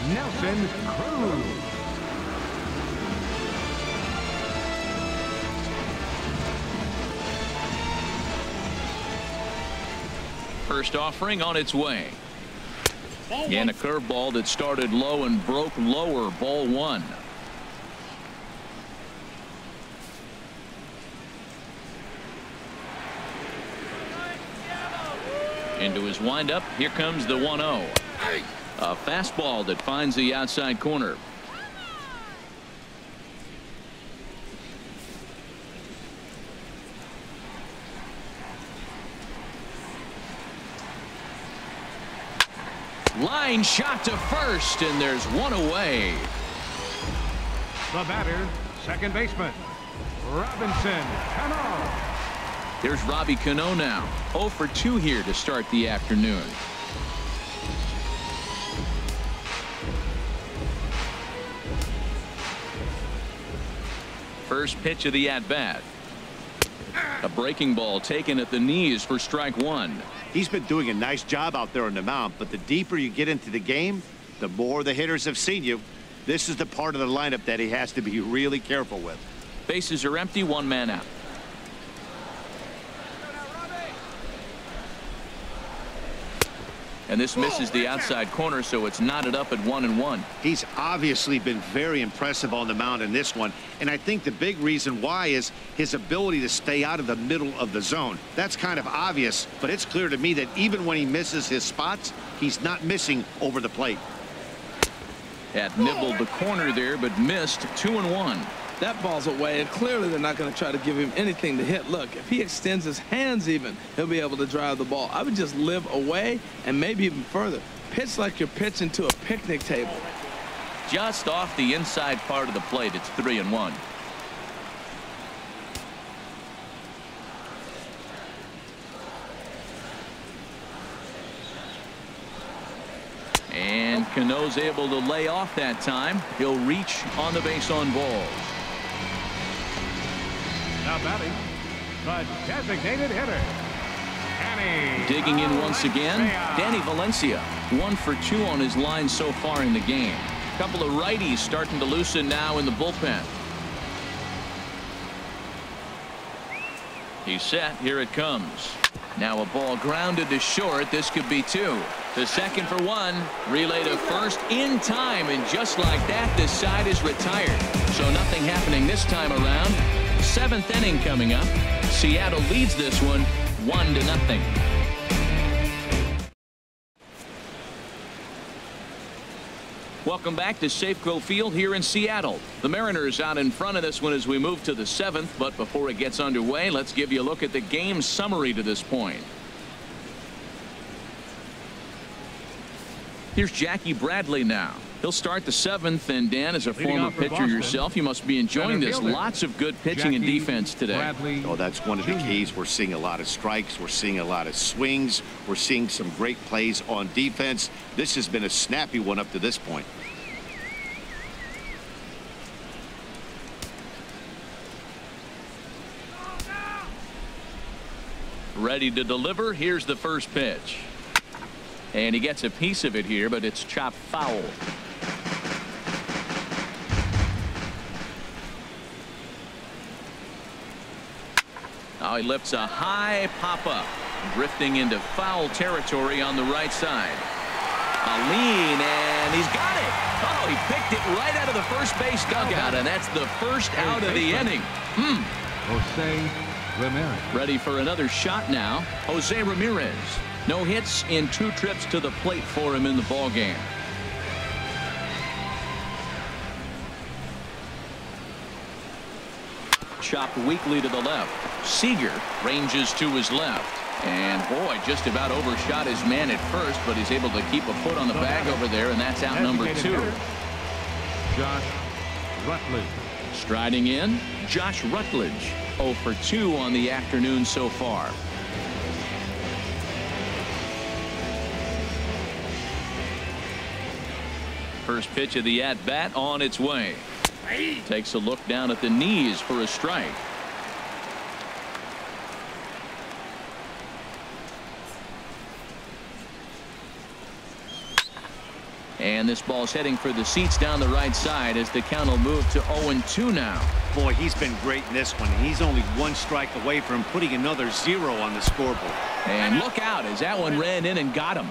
Nelson Cruz. First offering on its way. And a curveball that started low and broke lower. Ball 1. Into his windup. Here comes the 1-0. A fastball that finds the outside corner. Line shot to first, and there's one away. The batter, second baseman, Robinson Cano. There's Robbie Cano now. 0 for 2 here to start the afternoon. First pitch of the at-bat. A breaking ball taken at the knees for strike 1. He's been doing a nice job out there on the mound, but the deeper you get into the game, the more the hitters have seen you. This is the part of the lineup that he has to be really careful with. Bases are empty, 1 man out. And this misses the outside corner, so it's knotted up at 1-1. He's obviously been very impressive on the mound in this one, and I think the big reason why is his ability to stay out of the middle of the zone. That's kind of obvious, but it's clear to me that even when he misses his spots, he's not missing over the plate. Had nibbled the corner there, but missed. 2-1. That ball's away, and clearly they're not going to try to give him anything to hit. Look, if he extends his hands even, he'll be able to drive the ball. I would just live away and maybe even further. Pitch like you're pitching to a picnic table. Just off the inside part of the plate. It's 3-1. And Cano's able to lay off that time. He'll reach on the base on balls. Now batting, the designated hitter, Danny. Digging in once again, Danny Valencia. 1 for 2 on his line so far in the game. Couple of righties starting to loosen now in the bullpen. He's set. Here it comes. Now a ball grounded to short. This could be 2. To second for 1. Relay to first in time, and just like that, the side is retired. So nothing happening this time around. 7th inning coming up. Seattle leads this one 1-0. Welcome back to Safeco Field here in Seattle. The Mariners out in front of this one as we move to the 7th. But before it gets underway, let's give you a look at the game summary to this point. Here's Jackie Bradley now. He'll start the 7th, and Dan, as a former pitcher yourself, you must be enjoying this. Lots of good pitching and defense today. Oh, that's one of the keys. We're seeing a lot of strikes. We're seeing a lot of swings. We're seeing some great plays on defense. This has been a snappy one up to this point. Ready to deliver. Here's the first pitch. And he gets a piece of it here, but it's chopped foul. Now he lifts a high pop-up, drifting into foul territory on the right side. A lean, and he's got it. Oh, he picked it right out of the first base dugout, and that's the first out of the inning. Jose Ramirez. Ready for another shot now. Jose Ramirez. No hits in 2 trips to the plate for him in the ball game. Chopped weakly to the left. Seager ranges to his left. And boy, just about overshot his man at first, but he's able to keep a foot on the bag over there, and that's out number 2. Josh Rutledge. Striding in, Josh Rutledge. 0 for 2 on the afternoon so far. First pitch of the at-bat on its way. Takes a look down at the knees for a strike. And this ball's heading for the seats down the right side as the count will move to 0-2 now. Boy, he's been great in this one. He's only 1 strike away from putting another 0 on the scoreboard. And look out as that one ran in and got him.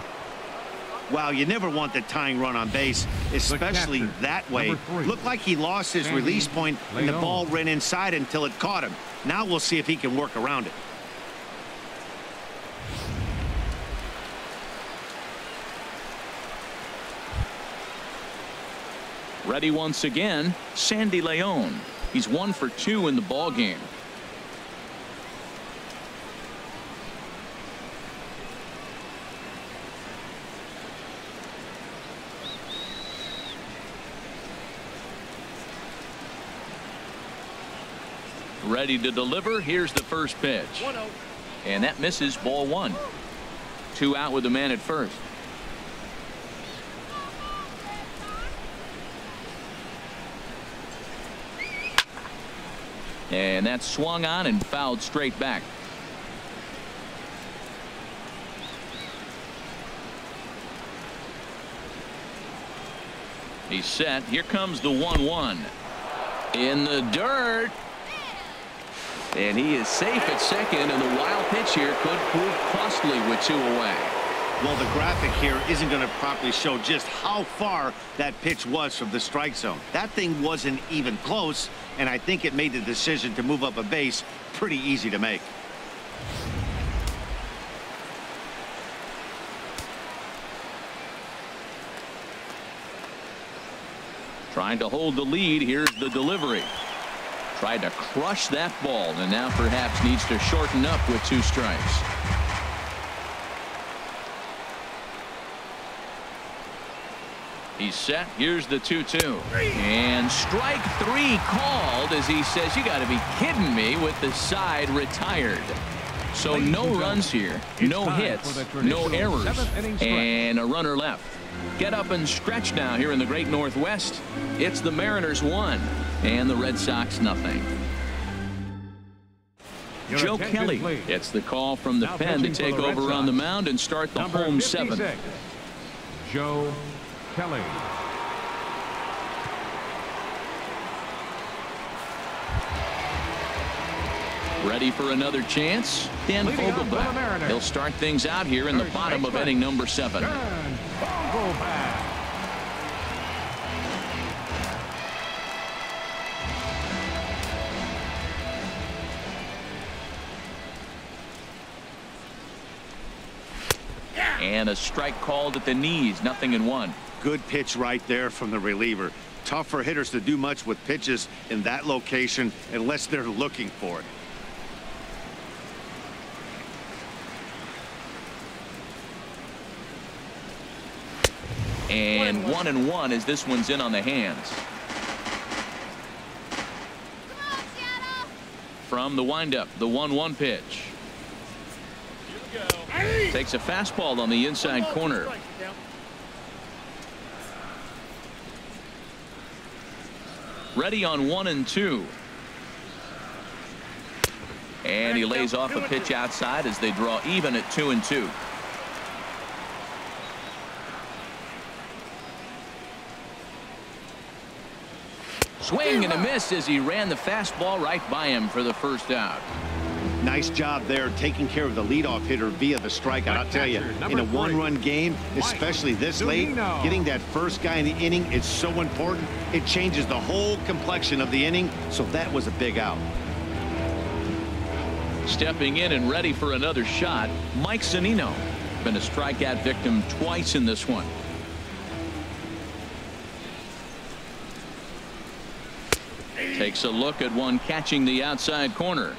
Wow, you never want the tying run on base, especially that way. Looked like he lost his release point and the ball ran inside until it caught him. Now we'll see if he can work around it. Ready once again, Sandy Leon. He's 1 for 2 in the ball game. Ready to deliver. Here's the first pitch. 1-0. And that misses, ball 1. 2 out with the man at first. And that's swung on and fouled straight back. He's set. Here comes the 1-1. In the dirt. And he is safe at second, and the wild pitch here could prove costly with 2 away. Well, the graphic here isn't going to properly show just how far that pitch was from the strike zone. That thing wasn't even close, and I think it made the decision to move up a base pretty easy to make. Trying to hold the lead. Here's the delivery. Tried to crush that ball, and now perhaps needs to shorten up with 2 strikes. He's set. Here's the 2-2. And strike 3 called as he says, you got to be kidding me, with the side retired. So no runs here, no hits, no errors, and a runner left. Get up and stretch now here in the great Northwest. It's the Mariners 1 and the Red Sox nothing. Joe Kelly gets the call from the pen to take over on the mound and start the home 7th. Joe Kelly. Ready for another chance? Dan Vogelback. He'll start things out here in the bottom of inning number 7. And a strike called at the knees. 0-1. Good pitch right there from the reliever. Tough for hitters to do much with pitches in that location unless they're looking for it. And 1-1 as this one's in on the hands. From the windup, the 1-1 pitch. Takes a fastball on the inside corner. Ready on 1-2. And he lays off a pitch outside as they draw even at 2-2. Swing and a miss as he ran the fastball right by him for the first out. Nice job there taking care of the leadoff hitter via the strikeout. I'll tell you, in a 1-run game, especially this late, getting that first guy in the inning is so important. It changes the whole complexion of the inning, so that was a big out. Stepping in and ready for another shot, Mike Zunino. Been a strikeout victim twice in this one. Takes a look at one catching the outside corner.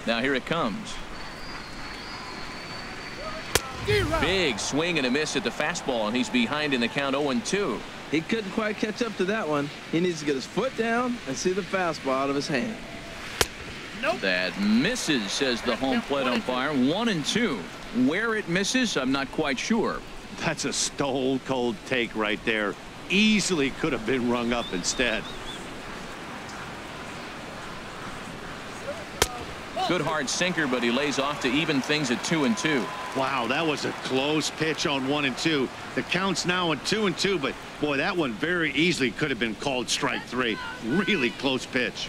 Now here it comes. Big swing and a miss at the fastball, and he's behind in the count 0-2. He couldn't quite catch up to that one. He needs to get his foot down and see the fastball out of his hand. Nope. That misses, says the home plate umpire. 1-2. Where it misses, I'm not quite sure. That's a stone cold take right there. Easily could have been rung up instead. Good hard sinker, but he lays off to even things at 2-2. Wow, that was a close pitch on 1-2. The count's now on 2-2, but boy, that one very easily could have been called strike 3. Really close pitch.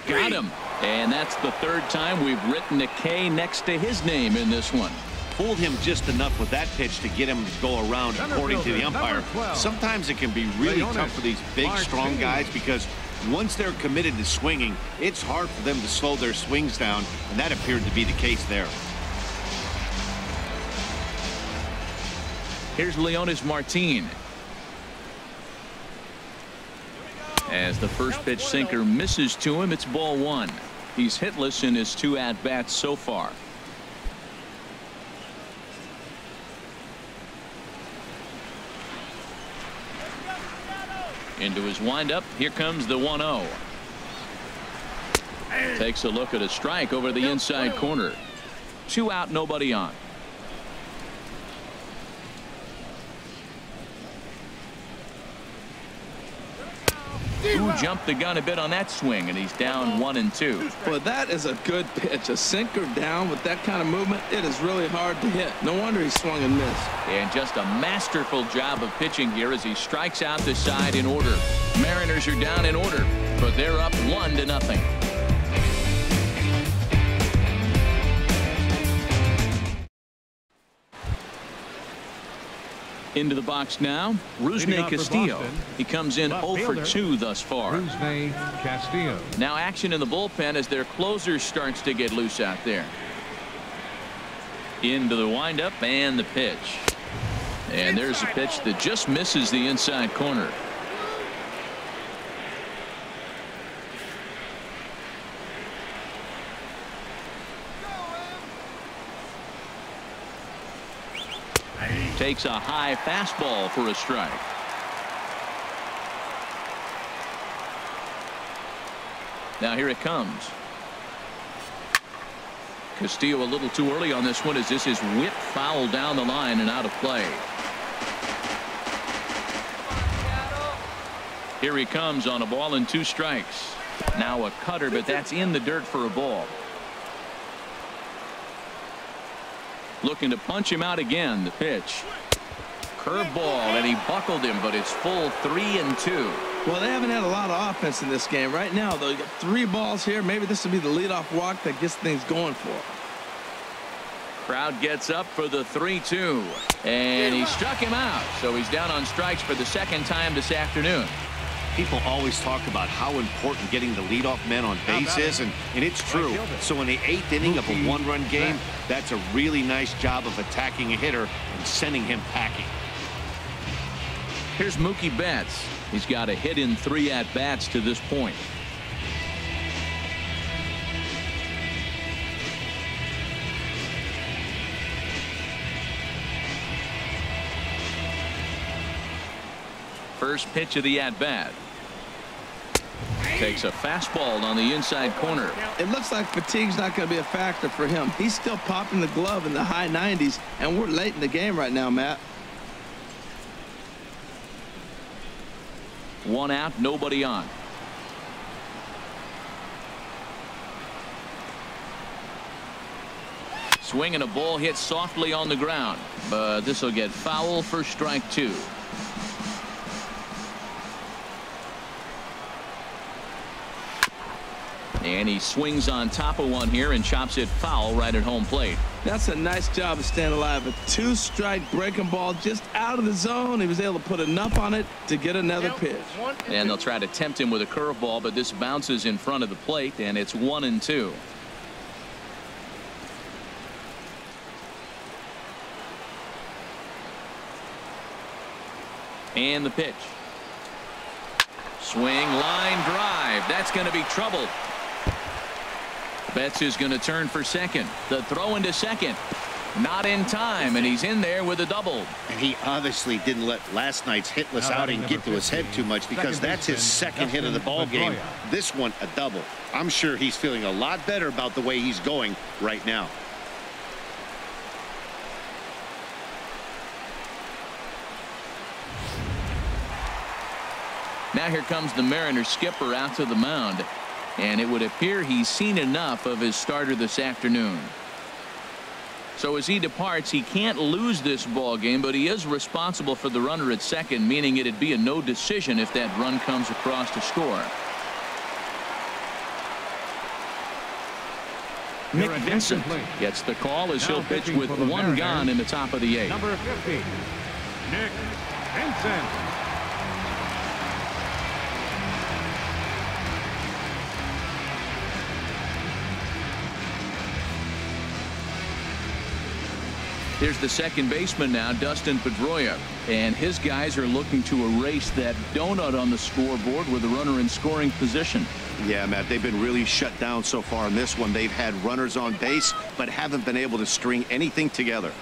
Got him. And that's the third time we've written a K next to his name in this one. Fooled him just enough with that pitch to get him to go around, according to the umpire. Sometimes it can be really tough for these big, strong guys because once they're committed to swinging, it's hard for them to slow their swings down, and that appeared to be the case there. Here's Leonis Martin. As the first pitch sinker misses to him, it's ball 1. He's hitless in his 2 at-bats so far. Into his windup. Here comes the 1-0. Takes a look at a strike over the inside corner. 2 out, nobody on. Who jumped the gun a bit on that swing, and he's down 1-2. Well, that is a good pitch. A sinker down with that kind of movement, it is really hard to hit. No wonder he swung and missed. And just a masterful job of pitching here as he strikes out the side in order. Mariners are down in order, but they're up 1-0. Into the box now, Rusney Castillo. He comes in 0 for 2 thus far. Rusney Castillo. Now action in the bullpen as their closer starts to get loose out there. Into the windup and the pitch. And there's a pitch that just misses the inside corner. Takes a high fastball for a strike. Now here it comes. Castillo a little too early on this one as this is whipped foul down the line and out of play. Here he comes on a ball and 2 strikes. Now a cutter, but that's in the dirt for a ball. Looking to punch him out again. The pitch. Curveball, and he buckled him, but it's full 3-2. Well, they haven't had a lot of offense in this game. Right now, though, you got 3 balls here. Maybe this will be the leadoff walk that gets things going for him. Crowd gets up for the 3-2. And he struck him out. So he's down on strikes for the second time this afternoon. People always talk about how important getting the leadoff man on base is, and it's true. So in the 8th inning of a 1-run game, that's a really nice job of attacking a hitter and sending him packing. Here's Mookie Betts. He's got a hit in 3 at-bats to this point. First pitch of the at-bat. Takes a fastball on the inside corner. It looks like fatigue's not going to be a factor for him. He's still popping the glove in the high 90s, and we're late in the game right now, Matt. 1 out, nobody on. Swing and a ball hit softly on the ground, but this will get foul for strike 2. And he swings on top of one here and chops it foul right at home plate. That's a nice job of staying alive. A two-strike breaking ball just out of the zone. He was able to put enough on it to get another pitch. And they'll try to tempt him with a curveball, but this bounces in front of the plate, and it's 1-2. And the pitch. Swing, line drive. That's going to be trouble. Betts is going to turn for second. The throw into second. Not in time, and he's in there with a double. And he obviously didn't let last night's hitless outing get to his head too much, because that's his second hit of the ball game. This one, a double. I'm sure he's feeling a lot better about the way he's going right now. Now here comes the Mariners skipper out to the mound. And it would appear he's seen enough of his starter this afternoon. So as he departs, he can't lose this ball game, but he is responsible for the runner at second, meaning it'd be a no decision if that run comes across to score. Nick Vincent gets the call as he'll pitch with one gone in the top of the eighth. Number 50, Nick Vincent. Here's the second baseman now, Dustin Pedroia, and his guys are looking to erase that donut on the scoreboard with a runner in scoring position. Yeah, Matt, they've been really shut down so far in this one. They've had runners on base, but haven't been able to string anything together.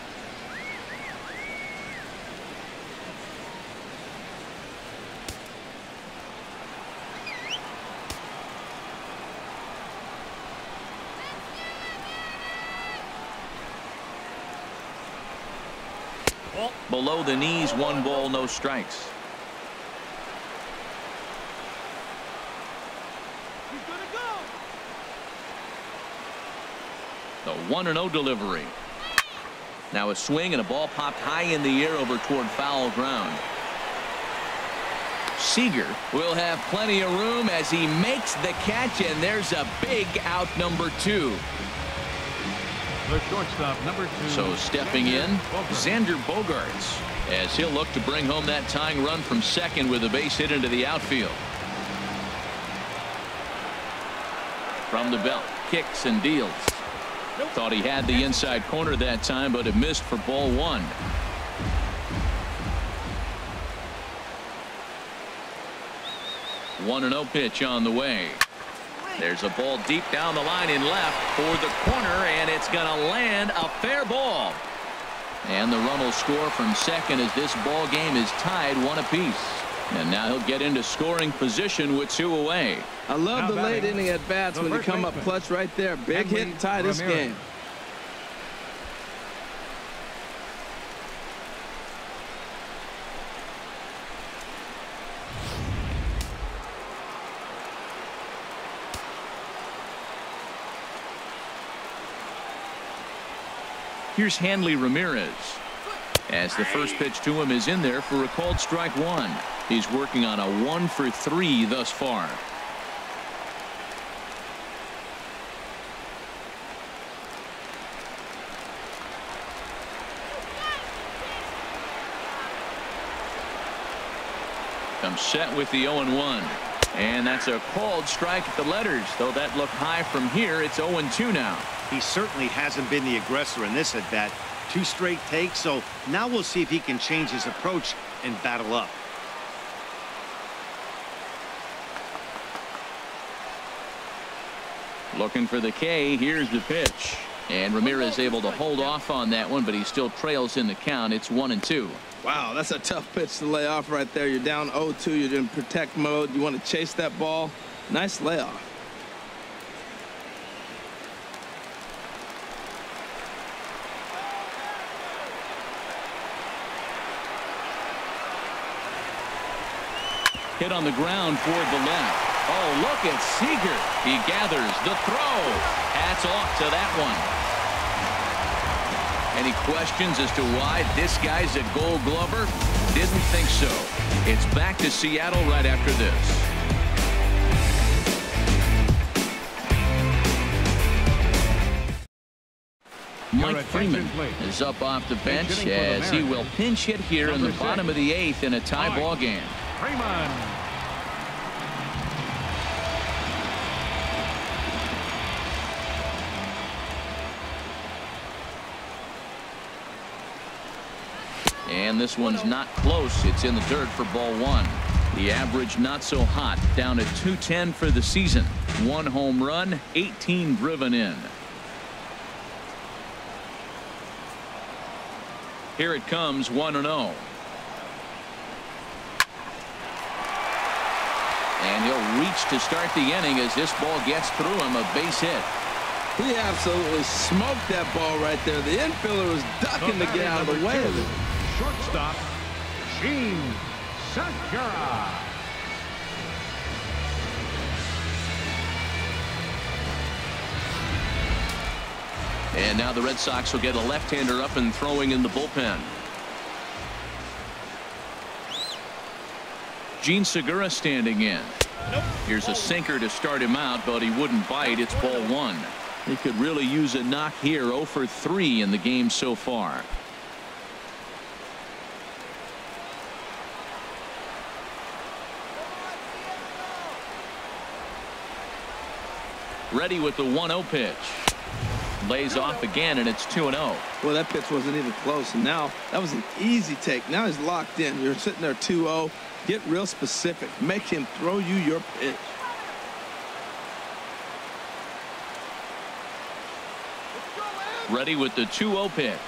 Below the knees, 1 ball, no strikes. The 1-0 delivery. Now a swing and a ball popped high in the air over toward foul ground. Seager will have plenty of room as he makes the catch, and there's a big out, number 2. The shortstop, number 2. So stepping in, Xander Bogaerts, as he'll look to bring home that tying run from second with a base hit into the outfield. From the belt, kicks and deals. Thought he had the inside corner that time, but it missed for ball 1. One 1-0 pitch on the way. There's a ball deep down the line in left for the corner, and it's going to land a fair ball. And the run will score from second as this ball game is tied 1 apiece. And now he'll get into scoring position with 2 away. I love the late inning at bats when you come up clutch right there. Big hit and tie this game. Here's Hanley Ramirez, as the first pitch to him is in there for a called strike 1. He's working on a 1 for 3 thus far. Comes set with the 0-1. And that's a called strike at the letters, though that looked high from here. It's 0-2 now. He certainly hasn't been the aggressor in this at bat. 2 straight takes, so now we'll see if he can change his approach and battle up. Looking for the K. Here's the pitch. And Ramirez able to hold off on that one, but he still trails in the count. It's 1-2. Wow, that's a tough pitch to lay off right there. You're down 0-2. You're in protect mode. You want to chase that ball. Nice layoff. Hit on the ground toward the left. Oh, look at Seager. He gathers the throw. Hats off to that one. Any questions as to why this guy's a Gold Glover? Didn't think so. It's back to Seattle right after this. Mike Freeman is up off the bench as he will pinch hit here in the bottom of the 8th in a tie ball game. Freeman. And this one's not close. It's in the dirt for ball 1. The average not so hot, down to .210 for the season. 1 home run, 18 driven in. Here it comes, 1-0. And he'll reach to start the inning as this ball gets through him, a base hit. He absolutely smoked that ball right there. The infielder was ducking to get out of the way of it. Shortstop, Gene Segura. And now the Red Sox will get a left-hander up and throwing in the bullpen. Gene Segura standing in. Here's a sinker to start him out, but he wouldn't bite. It's ball 1. He could really use a knock here. 0 for 3 in the game so far. Ready with the 1-0 pitch. Lays off again, and it's 2-0. Well, that pitch wasn't even close, and now that was an easy take. Now he's locked in. You're sitting there 2-0. Get real specific. Make him throw you your pitch. Ready with the 2-0 pitch.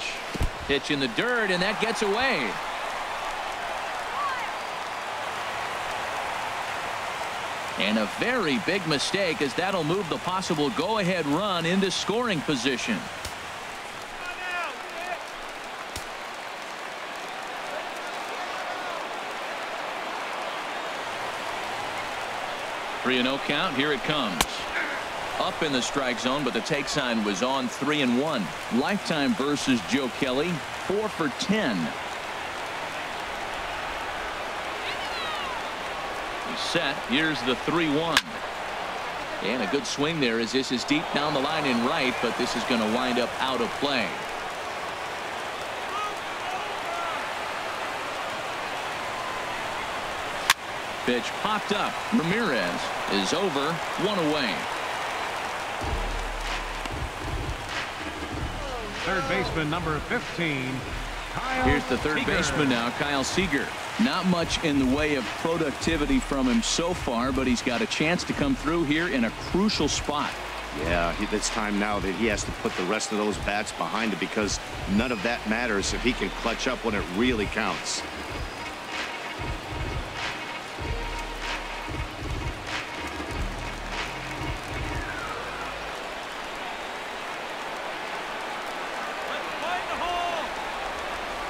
Pitch in the dirt, and that gets away. And a very big mistake, as that'll move the possible go-ahead run into scoring position. Three and 0 count. Here it comes. Up in the strike zone, but the take sign was on. 3-1. Lifetime versus Joe Kelly. 4 for 10. Set. Here's the 3-1. And a good swing there as this is deep down the line in right, but this is going to wind up out of play. Pitch popped up. Ramirez is over. 1 away. Third baseman number 15. Kyle Here's the third Seager. baseman now, Kyle Seager. Not much in the way of productivity from him so far, but he's got a chance to come through here in a crucial spot. Yeah, it's time now that he has to put the rest of those bats behind it, because none of that matters if he can clutch up when it really counts.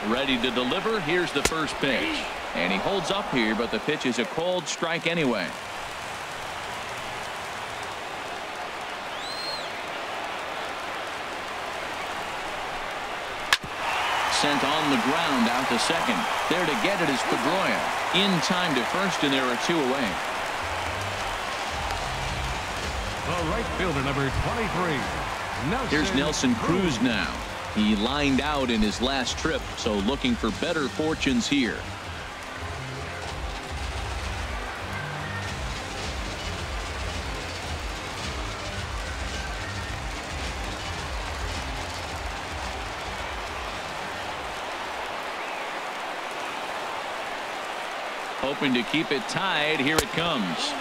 Ready to deliver. Here's the first pitch. And he holds up here, but the pitch is a cold strike anyway. Sent on the ground out to second. There to get it is Pedroia. In time to first, and there are 2 away. The right fielder number 23. Nelson Here's Nelson Cruz now. He lined out in his last trip, so looking for better fortunes here. Hoping to keep it tied. Here it comes.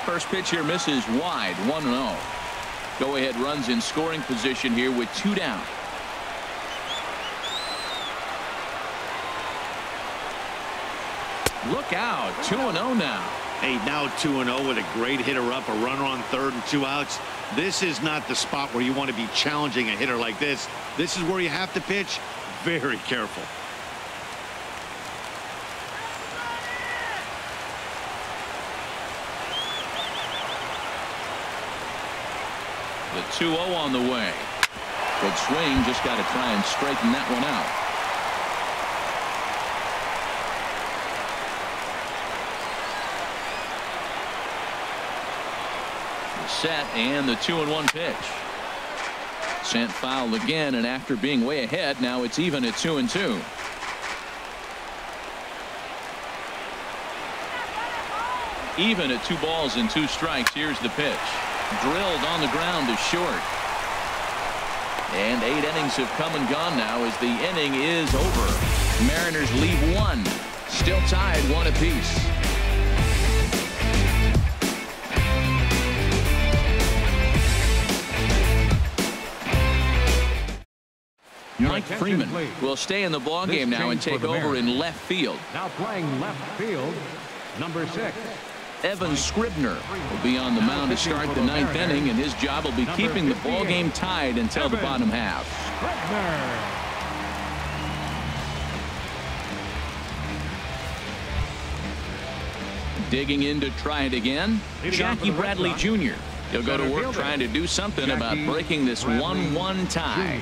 First pitch here misses wide. 1-0. Go ahead runs in scoring position here with 2 down. Look out. 2-0 now. Hey, now 2-0 with a great hitter up, a runner on third and 2 outs. This is not the spot where you want to be challenging a hitter like this. This is where you have to pitch very careful. The 2-0 on the way. Good swing. Just got to try and straighten that one out. Set, and the 2-1 pitch. Sent foul again, and after being way ahead, now it's even at 2-2. Even at 2 balls and 2 strikes. Here's the pitch. Drilled on the ground to short. And 8 innings have come and gone now as the inning is over. Mariners leave 1. Still tied 1 apiece. Mike Freeman will stay in the ballgame now and take over in left field. Now playing left field, number 6. Evan Scribner will be on the mound to start the 9th inning, and his job will be keeping the ballgame tied until the bottom half. Digging in to try it again, Jackie Bradley Jr. He'll go to work trying to do something about breaking this 1-1 tie.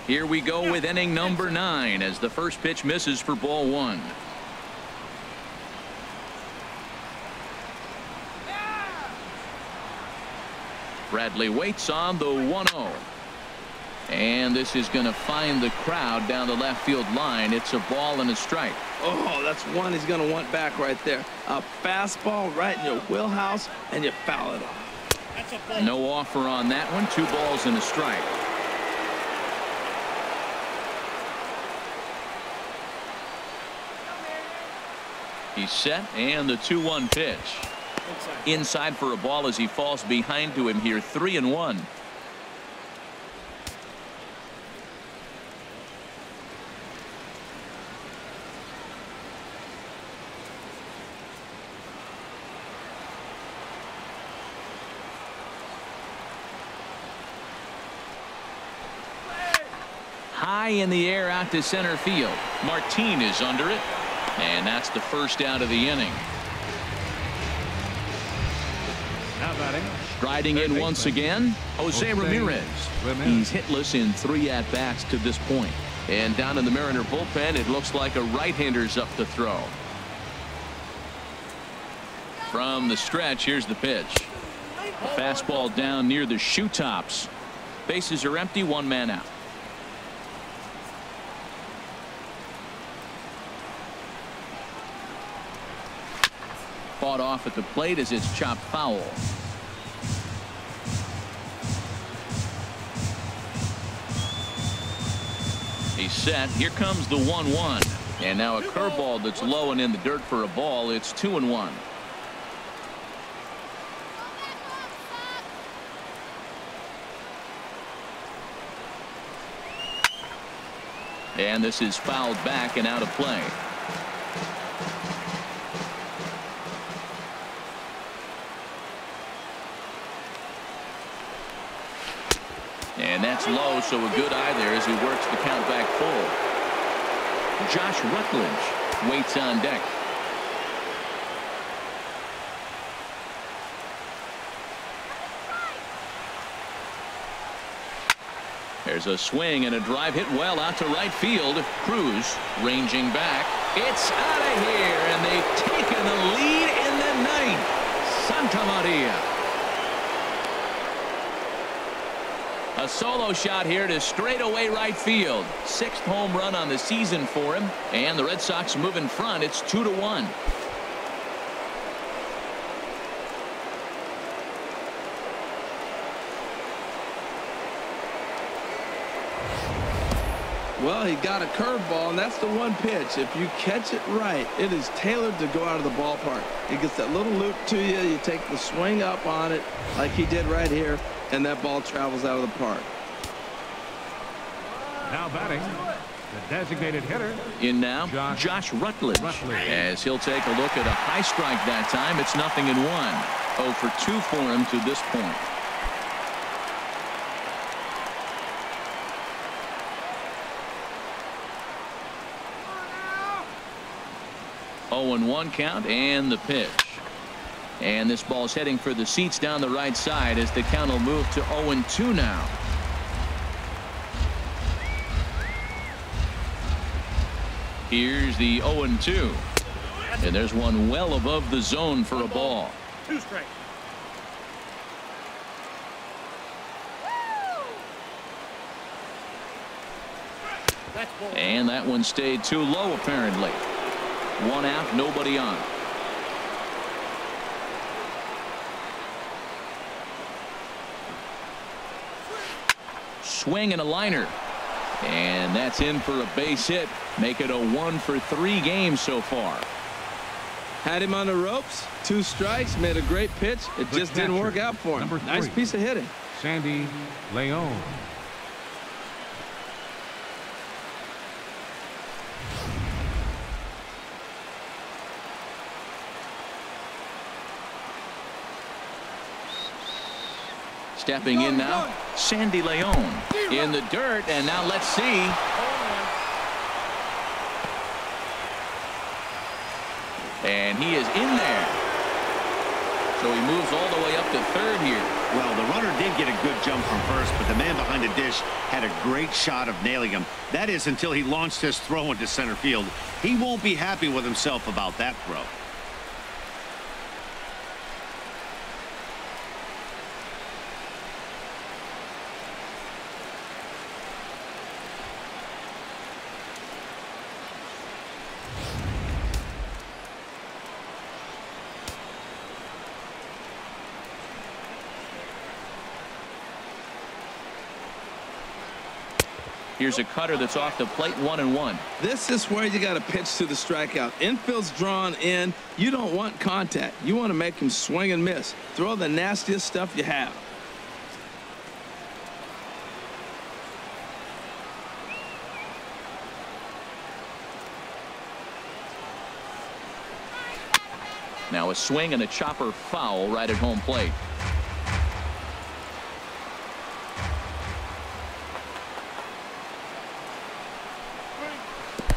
Here we go with inning number 9 as the first pitch misses for ball 1. Bradley waits on the 1-0. And this is going to find the crowd down the left field line. It's a ball and a strike. Oh, that's one he's going to want back right there. A fastball right in your wheelhouse, and you foul it off. No offer on that one. 2 balls and a strike. He's set, and the 2-1 pitch. Inside for a ball as he falls behind to him here. 3-1. High in the air out to center field. Martin is under it. And that's the first out of the inning. Now batting. Striding in once again, Jose Ramirez. He's hitless in 3 at-bats to this point. And down in the Mariner bullpen, it looks like a right-hander's up to throw. From the stretch, here's the pitch. A fastball down near the shoe tops. Bases are empty, 1 man out. Fought off at the plate as it's chopped foul. He's set. Here comes the 1-1. And now a curveball that's low and in the dirt for a ball. It's 2-1. And this is fouled back and out of play. And that's low, so a good eye there as he works the count back full. Josh Rutledge waits on deck. There's a swing and a drive hit well out to right field. Cruz ranging back. It's out of here, and they've taken the lead in the 9th. Santa Maria. A solo shot here to straightaway right field. 6th home run on the season for him, and the Red Sox move in front. It's 2-1. Well, he got a curveball, and that's the one pitch. If you catch it right, it is tailored to go out of the ballpark. It gets that little loop to you. You take the swing up on it like he did right here, and that ball travels out of the park. Now batting, the designated hitter. In now, Josh Rutledge. As he'll take a look at a high strike that time. It's 0-1. 0 for 2 for him to this point. Oh, and 1 count, and the pitch. And this ball's heading for the seats down the right side as the count will move to 0-2 now. Here's the 0-2. And there's one well above the zone for a ball. 2 strikes. And that one stayed too low, apparently. 1 out, nobody on. Swing and a liner. And that's in for a base hit. Make it a 1-for-3 game so far. Had him on the ropes. 2 strikes. Made a great pitch. It just didn't work out for him. Nice piece of hitting. Sandy Leon. Stepping in now, Sandy Leon in the dirt, and now let's see. And he is in there. So he moves all the way up to third here. Well, the runner did get a good jump from first, but the man behind the dish had a great shot of nailing him. That is until he launched his throw into center field. He won't be happy with himself about that throw. Here's a cutter that's off the plate, 1-1. This is where you got to pitch to the strikeout. Infield's drawn in. You don't want contact. You want to make him swing and miss. Throw the nastiest stuff you have. Now a swing and a chopper foul right at home plate.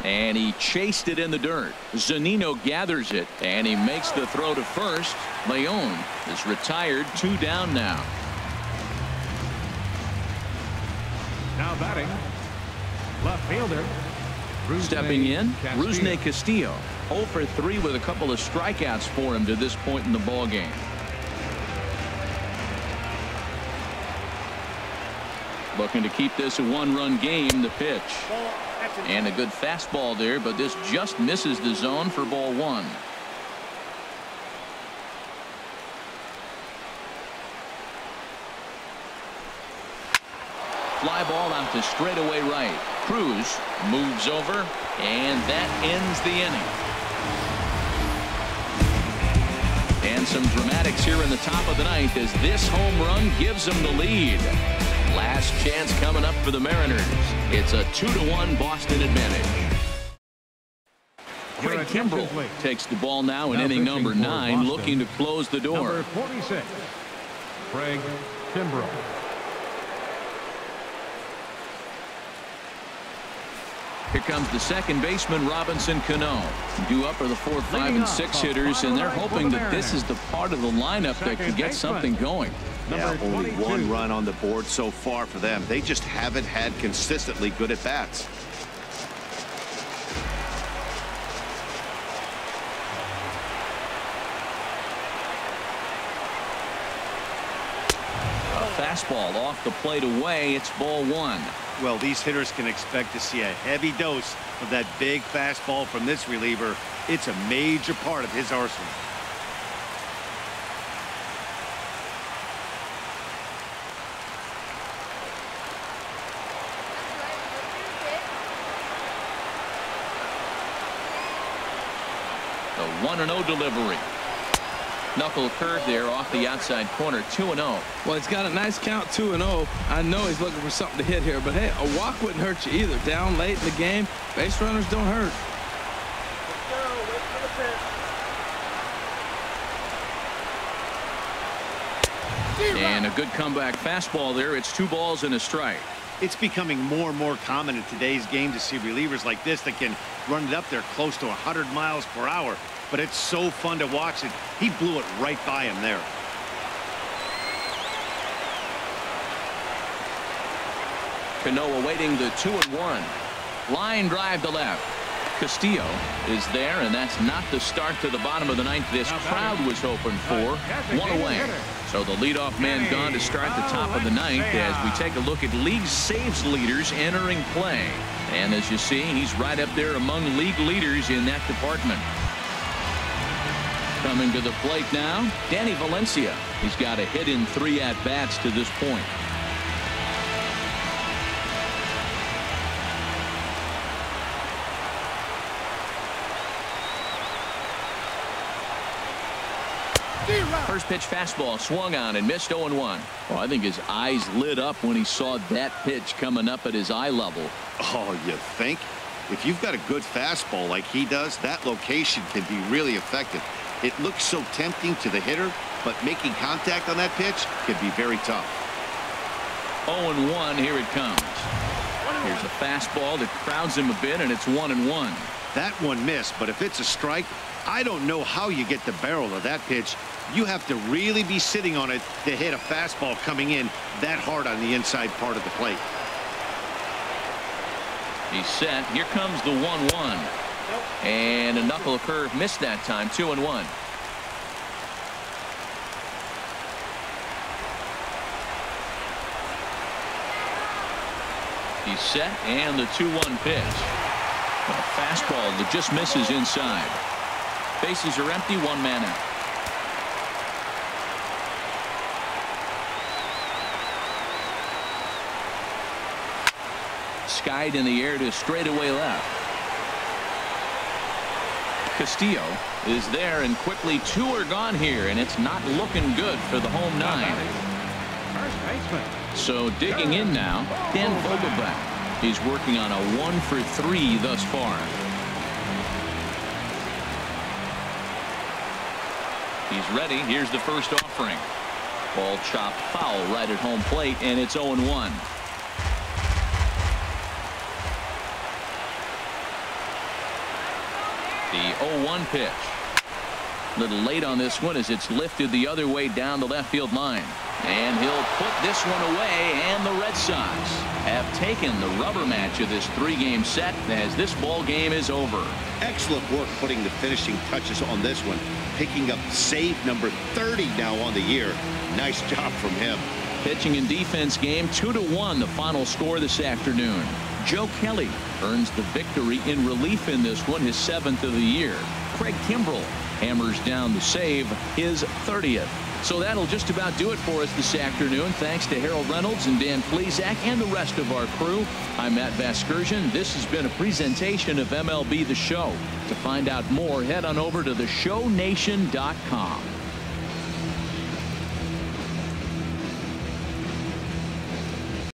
And he chased it in the dirt. Zunino gathers it, and he makes the throw to first. Leon is retired, 2 down now. Now batting, left fielder. Stepping in, Rusney Castillo. 0 for 3 with a couple of strikeouts for him to this point in the ball game. Looking to keep this a 1-run game. The pitch. And a good fastball there, but this just misses the zone for ball 1. Fly ball out to straightaway right. Cruz moves over, and that ends the inning. And some dramatics here in the top of the 9th as this home run gives them the lead. Last chance coming up for the Mariners. It's a 2-1 Boston advantage. Craig Kimbrell takes the ball now in inning number 9, looking to close the door. Number 46, Craig Kimbrell. Here comes the second baseman, Robinson Cano. Due up are the 4, 5, and 6 hitters, and they're hoping that this is the part of the lineup that can get something going. Yeah, only 1 run on the board so far for them. They just haven't had consistently good at-bats. Fastball off the plate away. It's ball 1. Well, these hitters can expect to see a heavy dose of that big fastball from this reliever. It's a major part of his arsenal. The 1-0 delivery. Knuckle curve there off the outside corner. 2-0. Well, he's got a nice count, 2-0. I know he's looking for something to hit here, but hey, a walk wouldn't hurt you either. Down late in the game, base runners don't hurt. And a good comeback fastball there. It's 2 balls and a strike. It's becoming more and more common in today's game to see relievers like this that can run it up there close to 100 miles per hour. But it's so fun to watch it. He blew it right by him there. Cano awaiting the 2-1. Line drive to left. Castillo is there, and that's not the start to the bottom of the ninth this crowd was hoping for. One away. So the leadoff man gone to start the top of the ninth as we take a look at league saves leaders entering play. And as you see, he's right up there among league leaders in that department. Coming to the plate now, Danny Valencia. He's got a hit in 3 at-bats to this point. First pitch fastball swung on and missed 0-1. Well, I think his eyes lit up when he saw that pitch coming up at his eye level. Oh, you think? If you've got a good fastball like he does, that location can be really effective. It looks so tempting to the hitter, but making contact on that pitch can be very tough. 0-1, here it comes. Here's a fastball that crowds him a bit, and it's 1-1. That one missed, but if it's a strike, I don't know how you get the barrel of that pitch. You have to really be sitting on it to hit a fastball coming in that hard on the inside part of the plate. He's set. Here comes the 1-1. And a knuckle curve missed that time. 2-1. He's set, and the 2-1 pitch. A fastball that just misses inside. Bases are empty, 1 man out. Skied in the air to straightaway left. Castillo is there, and quickly 2 are gone here, and it's not looking good for the home 9. So digging in now, Dan Vogelbach. He's working on a 1-for-3 thus far. He's ready. Here's the first offering. Ball chopped foul right at home plate, and it's 0-1. The 0-1 pitch. A little late on this one as it's lifted the other way down the left field line. And he'll put this one away, and the Red Sox have taken the rubber match of this 3-game set as this ball game is over. Excellent work putting the finishing touches on this one. Picking up save number 30 now on the year. Nice job from him. Pitching and defense game, 2-1 the final score this afternoon. Joe Kelly earns the victory in relief in this one, his 7th of the year. Craig Kimbrell hammers down the save, his 30th. So that'll just about do it for us this afternoon. Thanks to Harold Reynolds and Dan Plesac and the rest of our crew. I'm Matt Vasgersian. This has been a presentation of MLB The Show. To find out more, head on over to theshownation.com.